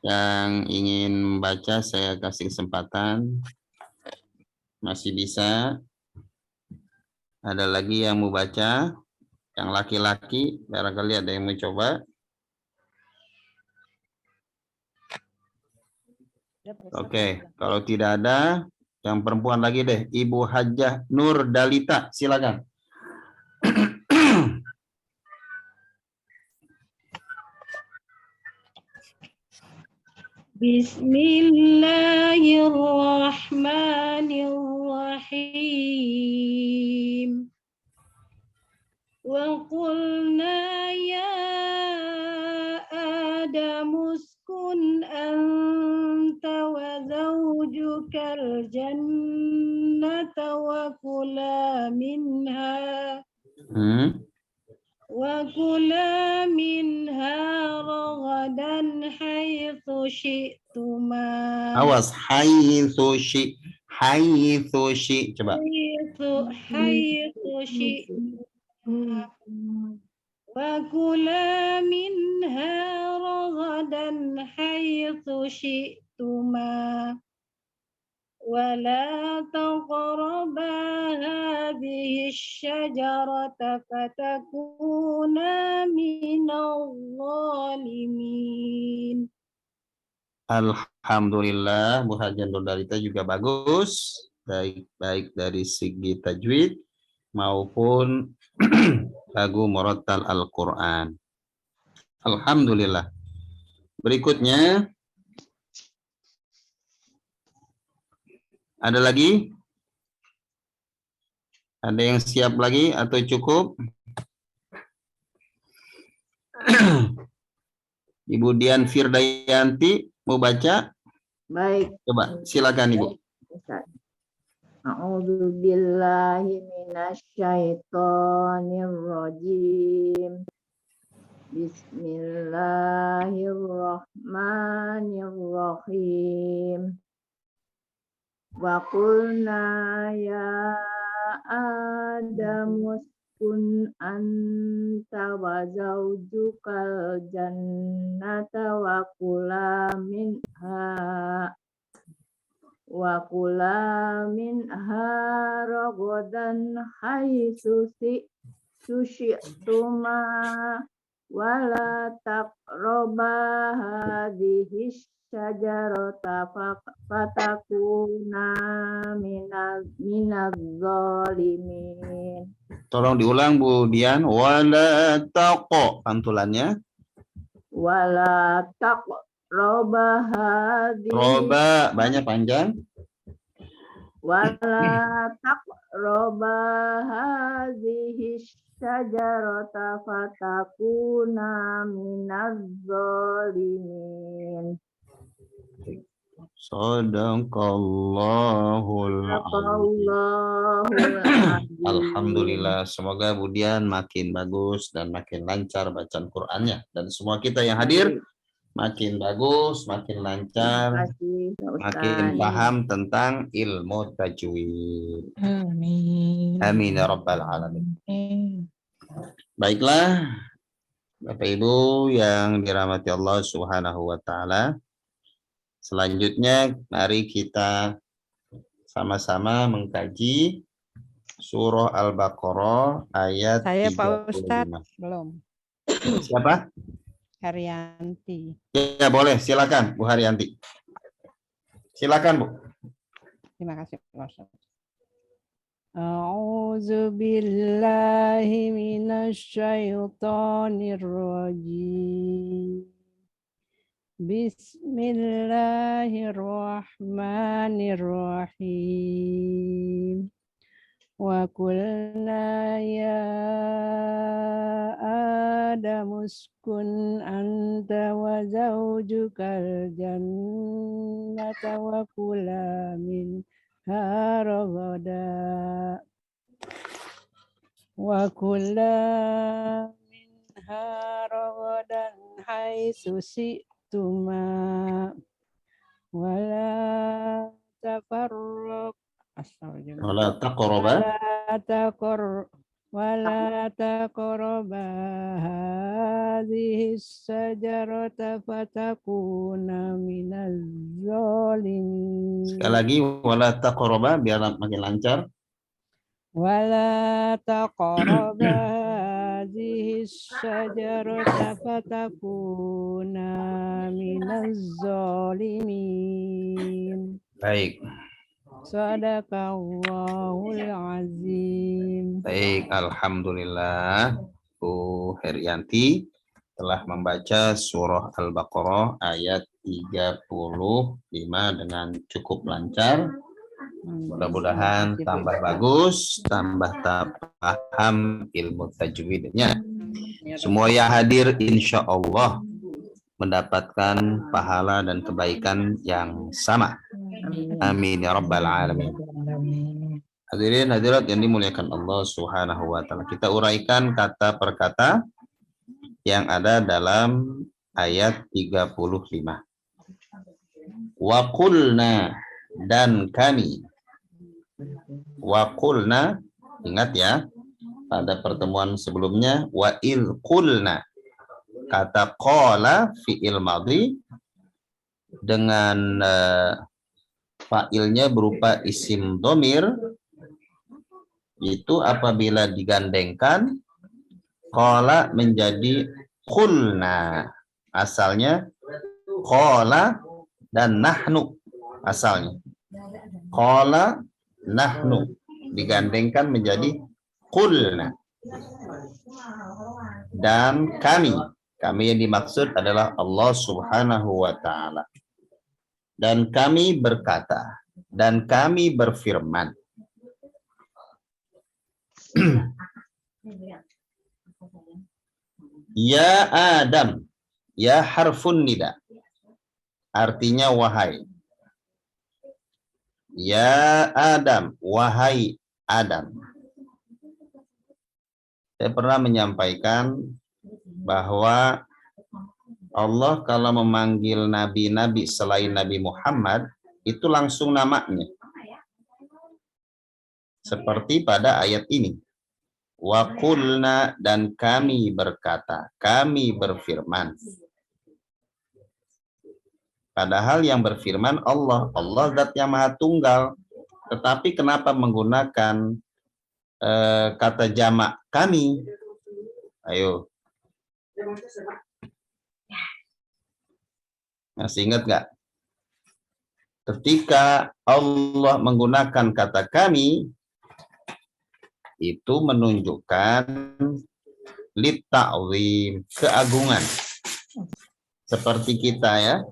[SPEAKER 3] yang ingin membaca saya kasih kesempatan. Masih bisa. Ada lagi yang mau baca? Yang laki-laki, barangkali ada yang mau coba. Oke, kalau tidak ada, yang perempuan lagi deh, Ibu Hajah Nur Dalita, silakan.
[SPEAKER 9] Bismillahirrahmanirrahim. Wa qulna ya Adamu uskun anta wa zawjukal jannata wa kula minha وَكُلَا مِنْهَا رَغَدًا حَيْثُ شِئْتُمَا.
[SPEAKER 3] Awas, haitsu coba.
[SPEAKER 9] حَيْثُ شِئْتُمَا وَكُلَا مِنْهَا رَغَدًا حَيْثُ شِئْتُمَا ولا تقربا هذه الشجرة فتكونا من الظالمين.
[SPEAKER 3] Alhamdulillah, Bu Hajah Nur Dalita juga bagus, baik dari segi tajwid maupun lagu murattal Al-Quran. Alhamdulillah. Berikutnya, ada lagi? Ada yang siap lagi atau cukup? Ibu Dian Firdayanti mau baca?
[SPEAKER 10] Baik.
[SPEAKER 3] Coba, silakan Ibu.
[SPEAKER 10] A'udzu billahi minasyaitonir rajim. Bismillahirrahmanirrahim. Wa qulna ya Adamu uskun anta wa zawjukal jannata wa kula minha ragadan haitsu syi'tuma wala taqraba hadhihi syajarata fatakuna minaz zalimin.
[SPEAKER 3] Tolong diulang Bu Dian. Wala taqo, pantulannya.
[SPEAKER 10] Wala taqraba hadhihi.
[SPEAKER 3] Roba banyak panjang.
[SPEAKER 10] Wala taqraba hadhihi syajarata fatakuna minaz zalimin.
[SPEAKER 3] Sadaqallahul azim. Alhamdulillah, semoga Bu Dian makin bagus dan makin lancar bacaan Qur'annya, dan semua kita yang hadir makin bagus, makin lancar, makin paham tentang ilmu tajwid.
[SPEAKER 2] Amin.
[SPEAKER 3] Amin ya rabbal alamin. Baiklah, Bapak Ibu yang dirahmati Allah Subhanahu wa taala. Selanjutnya mari kita sama-sama mengkaji surah Al-Baqarah ayat
[SPEAKER 2] Saya
[SPEAKER 3] 35.
[SPEAKER 2] Pak Ustadz belum.
[SPEAKER 3] Siapa?
[SPEAKER 2] Haryanti.
[SPEAKER 3] Ya boleh, silakan Bu Haryanti. Silakan Bu.
[SPEAKER 2] Terima kasih Pak Ustadz. A'udzu billahi minasyaitonir rajim. Bismillahirrahmanirrahim. Wa qulna ya Adam uskun anta wa zawjukal jannata wa kula minha ragada minha ragadan haitsu syi'tuma wala tafarraq
[SPEAKER 3] Wala taqraba
[SPEAKER 2] wala taqraba hadhihi syajarata fatakuna minaz zalimin.
[SPEAKER 3] Sekali lagi, wala taqraba biar makin lancar.
[SPEAKER 2] Wala taqraba hadhihi syajarata fatakuna minaz zalimin.
[SPEAKER 3] Baik.
[SPEAKER 2] Sadaqallahul azim.
[SPEAKER 3] Baik, alhamdulillah Bu Herianti telah membaca surah Al-Baqarah ayat 35 dengan cukup lancar. Mudah-mudahan tambah bagus, tambah paham ilmu tajwidnya. Semua yang hadir insya Allah mendapatkan pahala dan kebaikan yang sama. Amin ya rabbal alamin. Hadirin hadirat yang dimuliakan Allah Subhanahu wa taala. Kita uraikan kata per kata yang ada dalam ayat 35. Wa qulna, dan kami. Wa qulna, ingat ya, pada pertemuan sebelumnya wa il qulna. Kata qala fi'il madhi dengan fa'ilnya berupa isim domir, itu apabila digandengkan qala menjadi qulna. Asalnya qala dan nahnu, asalnya qala nahnu digandengkan menjadi qulna. Dan kami yang dimaksud adalah Allah Subhanahu wa taala. Dan kami berkata, dan kami berfirman. Ya Adam, ya harfun nida. Artinya wahai. Ya Adam, wahai Adam. Saya pernah menyampaikan bahwa Allah kalau memanggil nabi-nabi selain Nabi Muhammad, itu langsung namanya. Seperti pada ayat ini. Wa qulna, dan kami berkata, kami berfirman. Padahal yang berfirman Allah. Allah zat yang maha tunggal. Tetapi kenapa menggunakan kata jamak kami? Ayo. Masih ingat nggak? Ketika Allah menggunakan kata kami, itu menunjukkan litta'zim, keagungan. Seperti kita ya,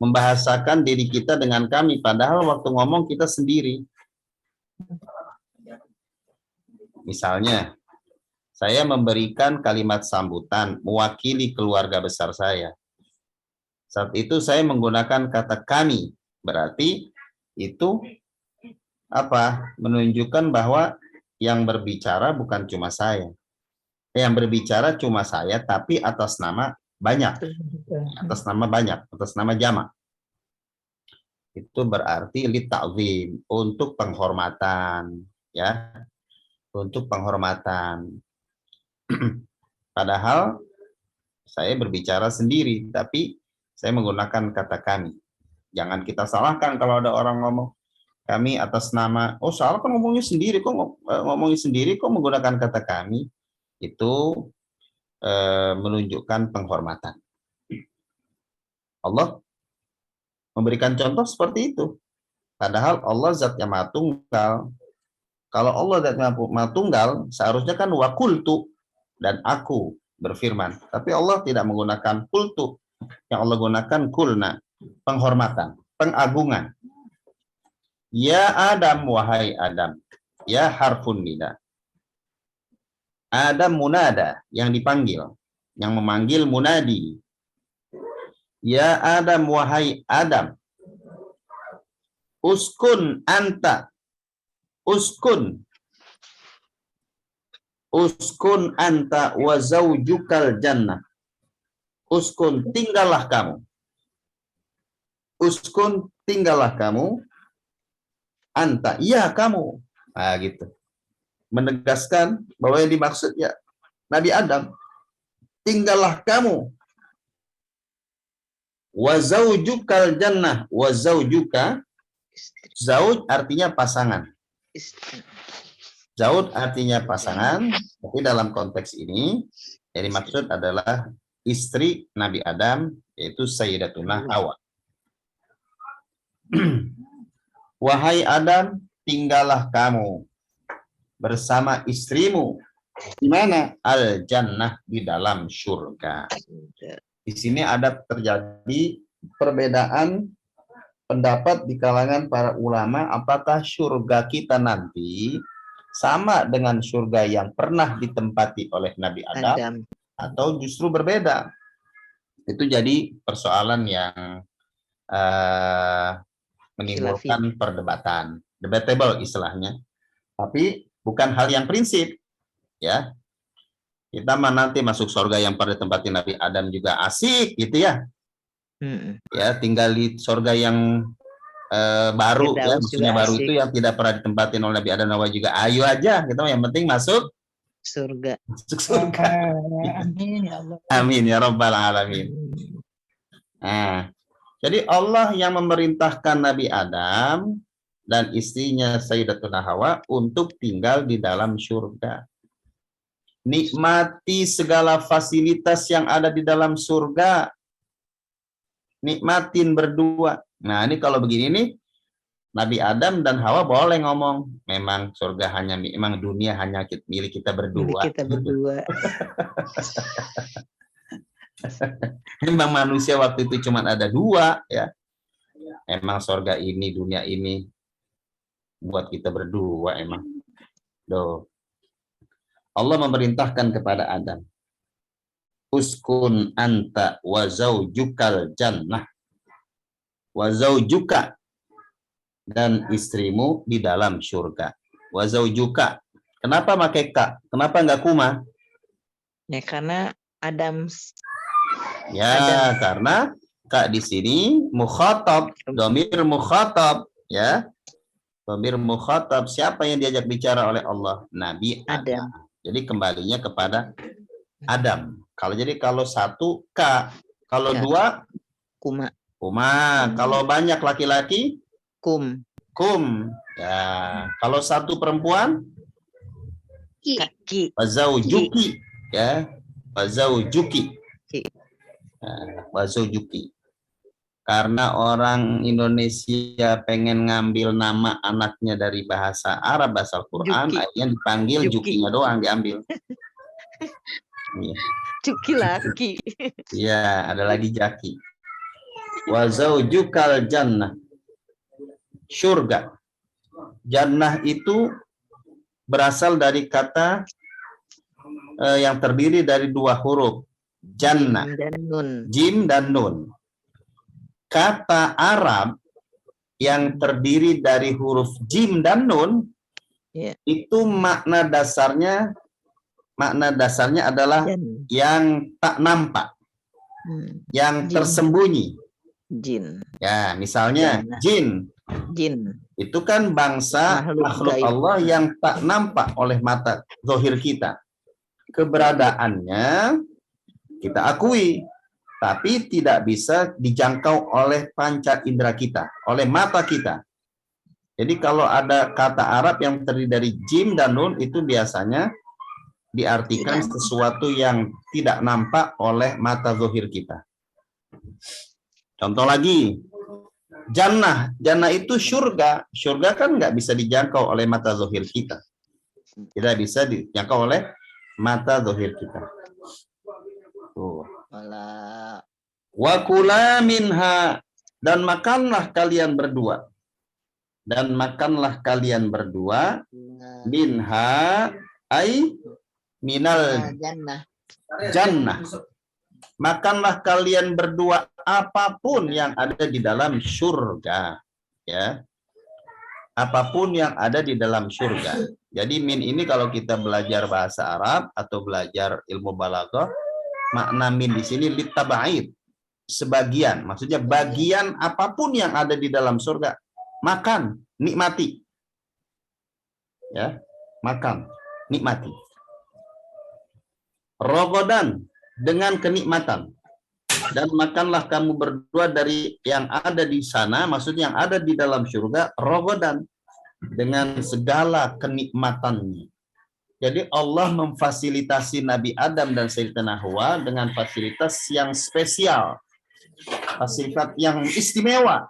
[SPEAKER 3] membahasakan diri kita dengan kami, padahal waktu ngomong kita sendiri. Misalnya, saya memberikan kalimat sambutan mewakili keluarga besar saya. Saat itu saya menggunakan kata kami, berarti itu apa? Menunjukkan bahwa yang berbicara bukan cuma saya. Yang berbicara cuma saya, tapi atas nama banyak. Atas nama banyak, atas nama jamak. Itu berarti litta'zim, untuk penghormatan, ya. Untuk penghormatan. Padahal saya berbicara sendiri, tapi saya menggunakan kata kami. Jangan kita salahkan kalau ada orang ngomong kami atas nama, oh salah kan ngomongnya sendiri, kok menggunakan kata kami. Itu menunjukkan penghormatan. Allah memberikan contoh seperti itu. Padahal Allah zat yang maha tunggal. Kalau Allah zat yang maha tunggal, seharusnya kan wa qultu, dan aku berfirman. Tapi Allah tidak menggunakan qultu. Yang Allah gunakan kulna, penghormatan, pengagungan. Ya Adam, wahai Adam. Ya harfun nida. Adam munada, yang dipanggil. Yang memanggil munadi. Ya Adam, wahai Adam. Uskun anta. Uskun anta wa zaujukal jannah. Uskun, tinggallah kamu. Uskun, tinggallah kamu. Anta, iya kamu. Nah, gitu. Menegaskan bahwa yang dimaksud ya Nabi Adam. Tinggallah kamu. Wa zaujukal jannah. Wa zaujuka. Zauj artinya pasangan. Zauj artinya pasangan, tapi dalam konteks ini yang dimaksud adalah istri Nabi Adam, yaitu Sayyidatuna Hawa. Wahai Adam, tinggallah kamu bersama istrimu di mana? Al-Jannah, di dalam surga. Di sini ada terjadi perbedaan pendapat di kalangan para ulama, apakah surga kita nanti sama dengan surga yang pernah ditempati oleh Nabi Adam atau justru berbeda. Itu jadi persoalan yang menimbulkan perdebatan, debatable istilahnya. Tapi bukan hal yang prinsip, ya. Kita mah nanti masuk surga yang pernah ditempati Nabi Adam juga asik gitu ya. Ya, tinggal di surga yang baru ya, maksudnya baru asik. Itu yang tidak pernah ditempatin oleh Nabi Adam dan Hawa juga ayo aja gitu, yang penting masuk surga. Masuk surga. Amin ya Allah. Amin ya rabbal alamin. Nah, jadi Allah yang memerintahkan Nabi Adam dan istrinya Sayyidatuna Hawa untuk tinggal di dalam surga. Nikmati segala fasilitas yang ada di dalam surga. Nikmatin berdua. Nah, ini kalau begini nih, Nabi Adam dan Hawa boleh ngomong, memang surga hanya, memang dunia hanya milik kita berdua. Milik kita berdua. Memang manusia waktu itu cuma ada dua, ya. Emang surga ini, dunia ini buat kita berdua emang. Doh. Allah memerintahkan kepada Adam. Uskun anta wa zaujukal jannah. Wa zaujuka, dan istrimu di dalam surga. Wa zaujuka. Kenapa pakai ka? Kenapa enggak kuma?
[SPEAKER 11] Ya karena Adam.
[SPEAKER 3] Ya, Adam. Karena ka di sini mukhatab, dhamir mukhatab, ya. Dhamir mukhatab, siapa yang diajak bicara oleh Allah? Nabi Adam. Jadi kembalinya kepada Adam. Kalau satu ka, kalau ya. Dua kuma. Kuma. Kalau banyak laki-laki kum. Kum. Ya. Kalau satu perempuan ki. Wazaujuki. Ya. Wazaujuki. Wazaujuki. Karena orang Indonesia pengen ngambil nama anaknya dari bahasa Arab, bahasa Al-Quran, akhirnya dipanggil Jukinya doang diambil.
[SPEAKER 11] Juki laki.
[SPEAKER 3] Iya, ada lagi Jaki. Wa zaujukal jannah. Surga. Jannah itu berasal dari kata yang terdiri dari dua huruf. Jannah. Jim dan nun. Kata Arab yang terdiri dari huruf jim dan nun, itu makna dasarnya adalah yang tak nampak, yang tersembunyi. Jin. Ya, misalnya jin. Itu kan bangsa makhluk Allah yang tak nampak oleh mata zahir kita. Keberadaannya kita akui, tapi tidak bisa dijangkau oleh panca indera kita, oleh mata kita. Jadi kalau ada kata Arab yang terdiri dari jim dan nun, itu biasanya diartikan sesuatu yang tidak nampak oleh mata zahir kita. Contoh lagi, jannah. Jannah itu surga. Surga kan nggak bisa dijangkau oleh mata zahir kita. Tidak bisa dijangkau oleh mata zahir kita. Tuh.
[SPEAKER 11] Wala
[SPEAKER 3] Wa kula minha, dan makanlah kalian berdua. Dan makanlah kalian berdua minha ay minal
[SPEAKER 11] jannah.
[SPEAKER 3] jannah. Makanlah kalian berdua apapun yang ada di dalam surga, ya. Apapun yang ada di dalam surga. Jadi min ini kalau kita belajar bahasa Arab atau belajar ilmu balaghah, makna min di sini litaba'id, sebagian. Maksudnya bagian apapun yang ada di dalam surga, makan, nikmati. Ya, makan, nikmati. Rogodan, dengan kenikmatan. Dan makanlah kamu berdua dari yang ada di sana, maksudnya yang ada di dalam surga, rogodan, dengan segala kenikmatannya. Jadi Allah memfasilitasi Nabi Adam dan Sayyidina Hawa dengan fasilitas yang spesial, fasilitas yang istimewa.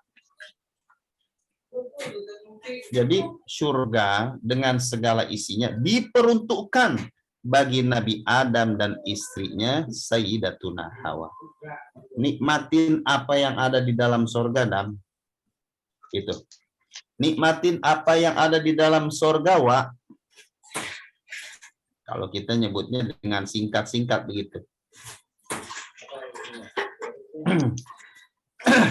[SPEAKER 3] Jadi surga dengan segala isinya diperuntukkan bagi Nabi Adam dan istrinya Sayyidatuna Hawa. Nikmatin apa yang ada di dalam surga, Dam. Itu. Nikmatin apa yang ada di dalam surga, Wa. Kalau kita nyebutnya dengan singkat-singkat begitu.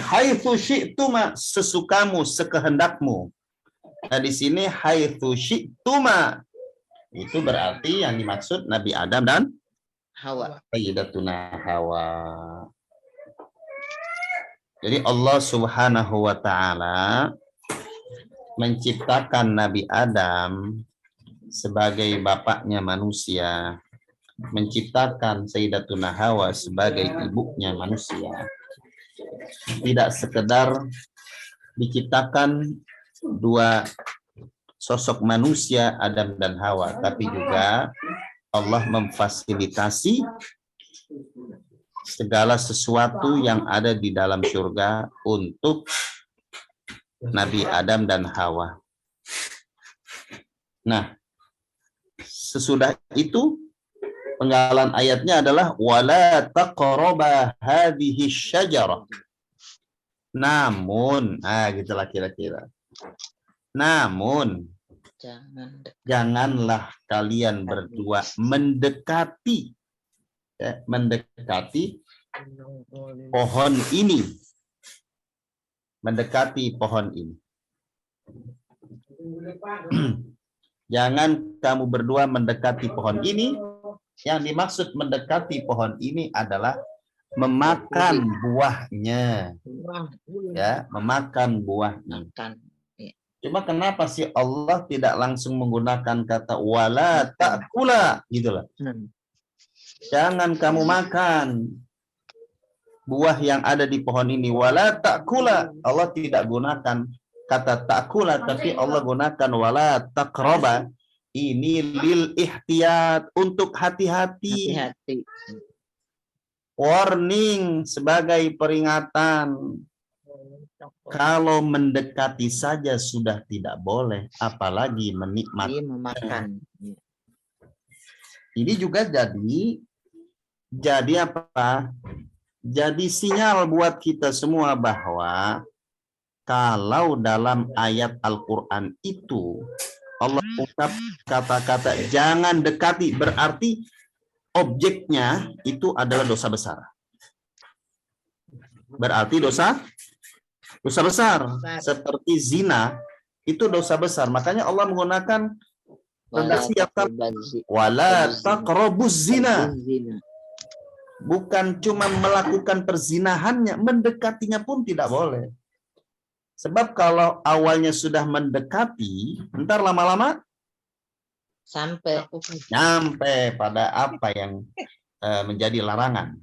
[SPEAKER 3] Haitsu syi'tuma, sesukamu, sekehendakmu. Nah, di sini haitsu syi'tuma itu berarti yang dimaksud Nabi Adam dan
[SPEAKER 11] Hawa.
[SPEAKER 3] Sayyidatuna Hawa. Jadi Allah Subhanahu wa taala menciptakan Nabi Adam sebagai bapaknya manusia, menciptakan Sayyidatuna Hawa sebagai ibunya manusia. Tidak sekedar diciptakan dua sosok manusia Adam dan Hawa, tapi juga Allah memfasilitasi segala sesuatu yang ada di dalam surga untuk Nabi Adam dan Hawa. Nah, sesudah itu penggalan ayatnya adalah wala taqraba hadhihi syajarah. Namun, gitulah kira-kira. Namun, janganlah kalian berdua mendekati, ya, mendekati pohon ini. Mendekati pohon ini. Jangan kamu berdua mendekati pohon ini. Yang dimaksud mendekati pohon ini adalah memakan buahnya. Ya, memakan buahnya. Cuma kenapa sih Allah tidak langsung menggunakan kata wala ta'kula gitu loh. Jangan kamu makan buah yang ada di pohon ini, wala ta'kula. Allah tidak gunakan kata ta'kula, tapi Allah gunakan wala taqraba. Ini lil ihtiyat, untuk hati-hati. Warning, sebagai peringatan. Kalau mendekati saja sudah tidak boleh, apalagi menikmati.
[SPEAKER 11] Memakan.
[SPEAKER 3] Ini juga jadi apa? Jadi sinyal buat kita semua bahwa kalau dalam ayat Al-Quran itu Allah ungkap kata-kata jangan dekati, berarti objeknya itu adalah dosa besar. Berarti dosa besar. Seperti zina itu dosa besar. Makanya Allah menggunakan redaksi yang wala taqrabuz zina. Bukan cuma melakukan perzinahannya, mendekatinya pun tidak boleh. Sebab kalau awalnya sudah mendekati, ntar lama-lama sampai pada apa yang menjadi larangan.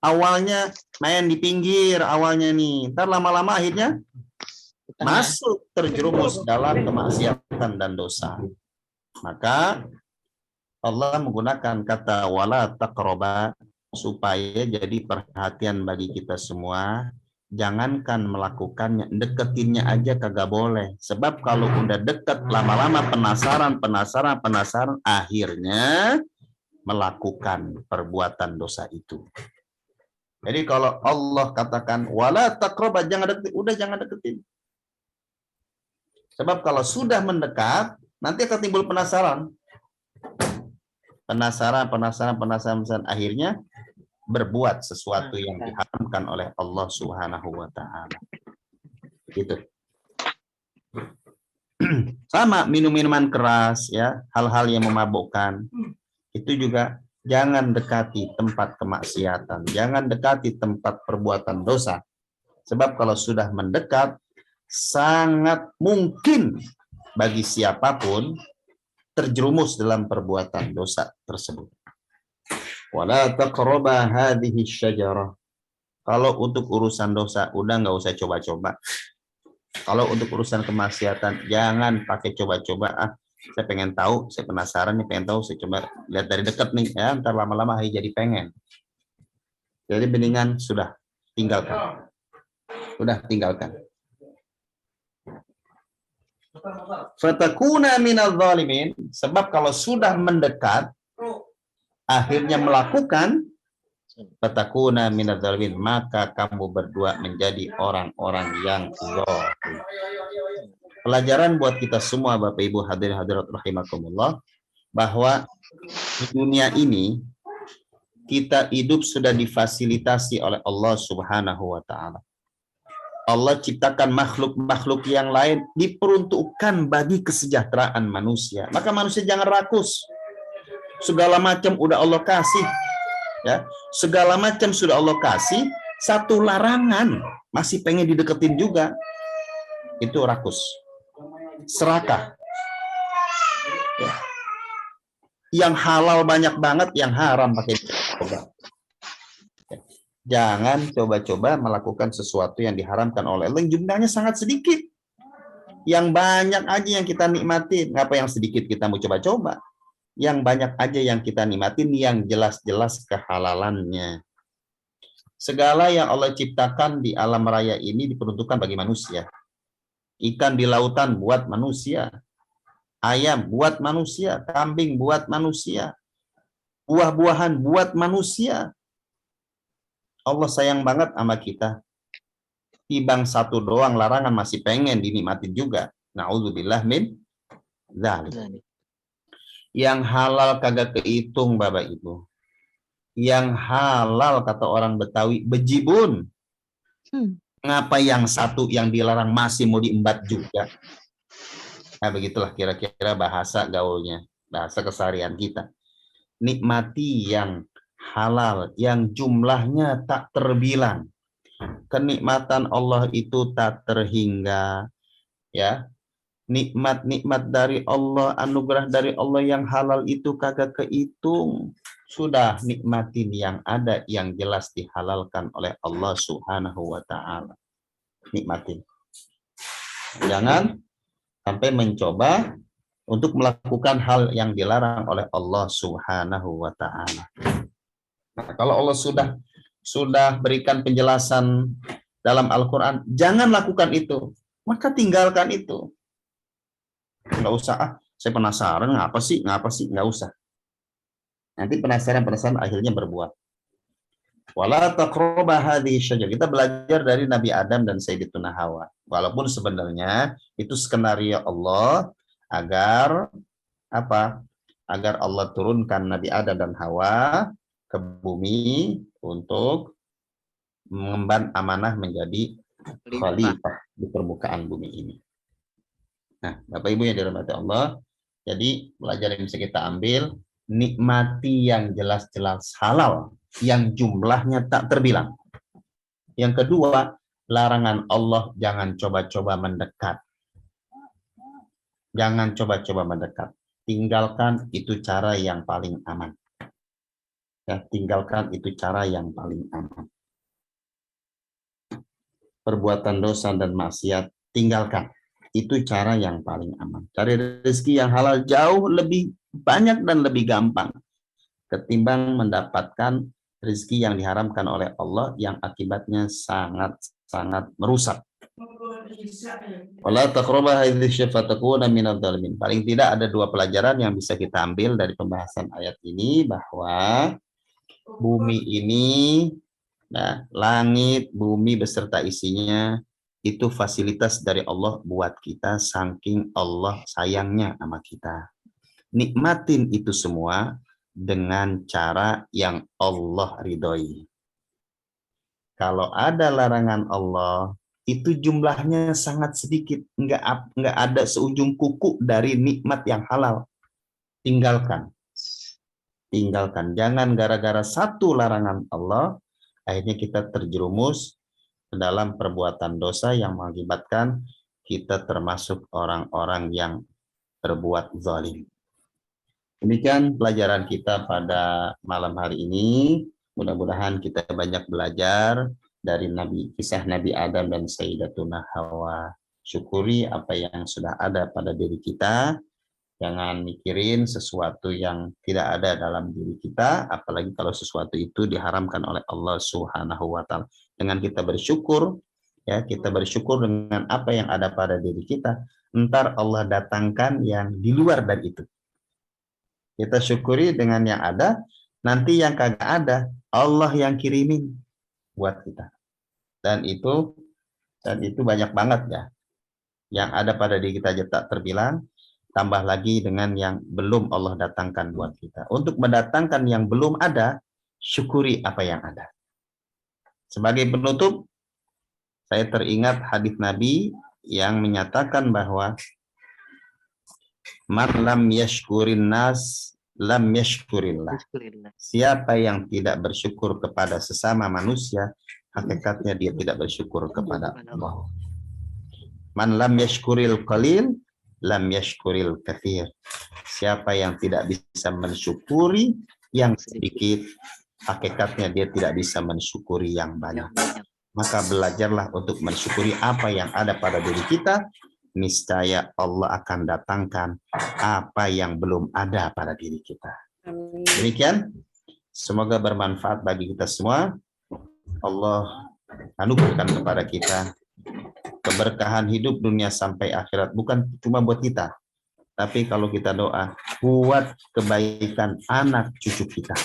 [SPEAKER 3] Awalnya main di pinggir, awalnya nih, ntar lama-lama akhirnya masuk terjerumus dalam kemaksiatan dan dosa. Maka Allah menggunakan kata wala taqraba supaya jadi perhatian bagi kita semua. jangankan melakukannya, deketinnya aja kagak boleh. Sebab kalau udah deket, lama-lama penasaran, akhirnya melakukan perbuatan dosa itu. Jadi kalau Allah katakan wala taqraba, jangan deketin, udah jangan deketin. Sebab kalau sudah mendekat, nanti akan timbul penasaran. Penasaran, akhirnya berbuat sesuatu yang diharamkan oleh Allah Subhanahu wa taala. Gitu. Sama minum-minuman keras ya, hal-hal yang memabukkan. Itu juga jangan dekati tempat kemaksiatan, jangan dekati tempat perbuatan dosa. Sebab kalau sudah mendekat, sangat mungkin bagi siapapun terjerumus dalam perbuatan dosa tersebut. Wala taqraba hadhihi syajarah. Kalau untuk urusan dosa, udah nggak usah coba-coba. Kalau untuk urusan kemaksiatan, jangan pakai coba-coba. Saya pengen tahu, saya penasaran nih, pengen tahu, saya coba lihat dari dekat nih, ya, ntar lama-lama jadi pengen. Jadi mendingan sudah tinggalkan. Sudah tinggalkan. Fatakuna minadh dhalimin, sebab kalau sudah mendekat, akhirnya melakukan, fatakuna minadh dhalimin, maka kamu berdua menjadi orang-orang yang zalim. Pelajaran buat kita semua Bapak Ibu hadirin hadirat rahimakumullah, bahwa di dunia ini kita hidup sudah difasilitasi oleh Allah Subhanahu wa taala. Allah ciptakan makhluk-makhluk yang lain diperuntukkan bagi kesejahteraan manusia. Maka manusia jangan rakus. Segala macam udah Allah kasih. Ya, segala macam sudah Allah kasih, satu larangan masih pengen dideketin juga. Itu rakus. Serakah. Ya. Yang halal banyak banget, yang haram pakai coba. Jangan coba-coba melakukan sesuatu yang diharamkan oleh Allah, yang jumlahnya sangat sedikit. Yang banyak aja yang kita nikmatin. Ngapa yang sedikit kita mau coba-coba? Yang banyak aja yang kita nikmatin, yang jelas-jelas kehalalannya. Segala yang Allah ciptakan di alam raya ini diperuntukkan bagi manusia. Ikan di lautan buat manusia. Ayam buat manusia. Kambing buat manusia. Buah-buahan buat manusia. Allah sayang banget sama kita. Tibang satu doang larangan masih pengen dinikmatin juga. Na'udzubillah min dzalik. Yang halal kagak kehitung Bapak Ibu. Yang halal kata orang Betawi bejibun. Ngapa yang satu yang dilarang masih mau diembat juga? Nah begitulah kira-kira bahasa gaulnya, bahasa keseharian kita. Nikmati yang halal, yang jumlahnya tak terbilang. Kenikmatan Allah itu tak terhingga, ya. Nikmat-nikmat dari Allah, anugerah dari Allah yang halal itu kagak kehitung. Sudah nikmatin yang ada, yang jelas dihalalkan oleh Allah Subhanahu wa taala. Nikmatin. Jangan sampai mencoba untuk melakukan hal yang dilarang oleh Allah Subhanahu wa taala. Nah, kalau Allah sudah berikan penjelasan dalam Al-Qur'an, jangan lakukan itu, maka tinggalkan itu. Nggak usah, saya penasaran, ngapa sih, nggak usah. Nanti penasaran akhirnya berbuat. Wala taqraba hadhihi syajarah. Kita belajar dari Nabi Adam dan Sayyidatuna Hawa. Walaupun sebenarnya itu skenario Allah agar apa? Agar Allah turunkan Nabi Adam dan Hawa ke bumi untuk mengemban amanah menjadi khalifah di permukaan bumi ini. Nah, Bapak Ibu yang dirahmati Allah, jadi pelajaran yang bisa kita ambil, nikmati yang jelas-jelas halal, yang jumlahnya tak terbilang. Yang kedua, larangan Allah jangan coba-coba mendekat. Jangan coba-coba mendekat. Tinggalkan, itu cara yang paling aman. Ya, tinggalkan, itu cara yang paling aman. Perbuatan dosa dan maksiat, tinggalkan. Itu cara yang paling aman. Cari rezeki yang halal jauh lebih banyak dan lebih gampang ketimbang mendapatkan rezeki yang diharamkan oleh Allah yang akibatnya sangat sangat merusak. Wala taqrabu hadhihi fatakuna minadh dhalimin. Paling tidak ada dua pelajaran yang bisa kita ambil dari pembahasan ayat ini, bahwa bumi ini, nah, langit, bumi beserta isinya itu fasilitas dari Allah buat kita, saking Allah sayangnya sama kita. Nikmatin itu semua dengan cara yang Allah ridhoi. Kalau ada larangan Allah, itu jumlahnya sangat sedikit, nggak ada seujung kuku dari nikmat yang halal. Tinggalkan. Jangan gara-gara satu larangan Allah, akhirnya kita terjerumus ke dalam perbuatan dosa yang mengakibatkan kita termasuk orang-orang yang berbuat zalim. Demikian pelajaran kita pada malam hari ini. Mudah-mudahan kita banyak belajar dari kisah Nabi Adam dan Sayyidatuna Hawa. Syukuri apa yang sudah ada pada diri kita. Jangan mikirin sesuatu yang tidak ada dalam diri kita, apalagi kalau sesuatu itu diharamkan oleh Allah Subhanahu wa Ta'ala. Dengan kita bersyukur, ya, kita bersyukur dengan apa yang ada pada diri kita, ntar Allah datangkan yang di luar dari itu. Kita syukuri dengan yang ada, nanti yang kagak ada, Allah yang kirimin buat kita. Dan itu banyak banget ya. Yang ada pada diri kita aja tak terbilang, tambah lagi dengan yang belum Allah datangkan buat kita. Untuk mendatangkan yang belum ada, syukuri apa yang ada. Sebagai penutup, saya teringat hadis Nabi yang menyatakan bahwa man lam yashkurin nas lam yashkurillah. Siapa yang tidak bersyukur kepada sesama manusia, hakikatnya dia tidak bersyukur kepada Allah. Man lam yashkuril qalil lam yashkuril katsir. Siapa yang tidak bisa mensyukuri yang sedikit, hakikatnya dia tidak bisa mensyukuri yang banyak. Maka belajarlah untuk mensyukuri apa yang ada pada diri kita. Niscaya Allah akan datangkan apa yang belum ada pada diri kita. Demikian, semoga bermanfaat bagi kita semua. Allah anugerahkan kepada kita keberkahan hidup dunia sampai akhirat, bukan cuma buat kita, tapi kalau kita doa buat kebaikan anak cucu kita.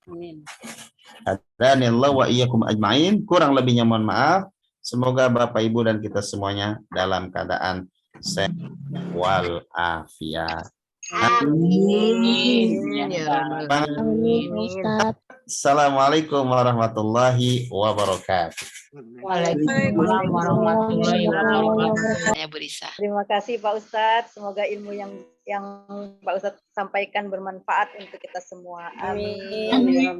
[SPEAKER 2] Amin.
[SPEAKER 3] Hadanillahu wa iyyakum ajmain. Kurang lebihnya mohon maaf. Semoga Bapak Ibu dan kita semuanya dalam keadaan sehat wal afiat.
[SPEAKER 8] Amin.
[SPEAKER 3] Assalamualaikum warahmatullahi wabarakatuh.
[SPEAKER 8] Waalaikumsalam warahmatullahi wabarakatuh.
[SPEAKER 4] Ya, Bu Risa.
[SPEAKER 1] Terima kasih Pak Ustadz. Semoga ilmu yang Pak Ustadz sampaikan bermanfaat untuk kita semua. Amin.
[SPEAKER 4] Amin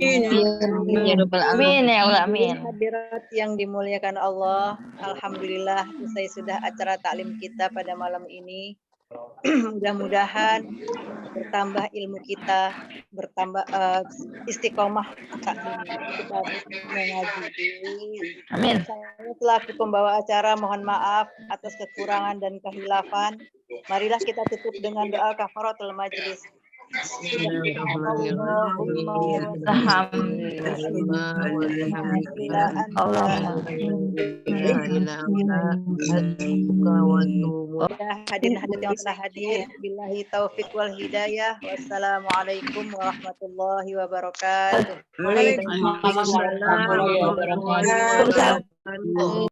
[SPEAKER 4] ya Allah, amin.
[SPEAKER 1] Hadirat yang dimuliakan Allah, alhamdulillah usai sudah acara taklim kita pada malam ini. Mudah-mudahan bertambah ilmu kita, bertambah istiqomah kita mengaji.
[SPEAKER 4] Amin.
[SPEAKER 1] Saya selaku pembawa acara mohon maaf atas kekurangan dan kehilafan. Marilah kita tutup dengan doa kafaratul majlis. Hadirin hadirat yang telah hadir, billahi taufik wal hidayah. Wassalamualaikum warahmatullahi wabarakatuh.
[SPEAKER 8] Waalaikumsalam warahmatullahi wabarakatuh.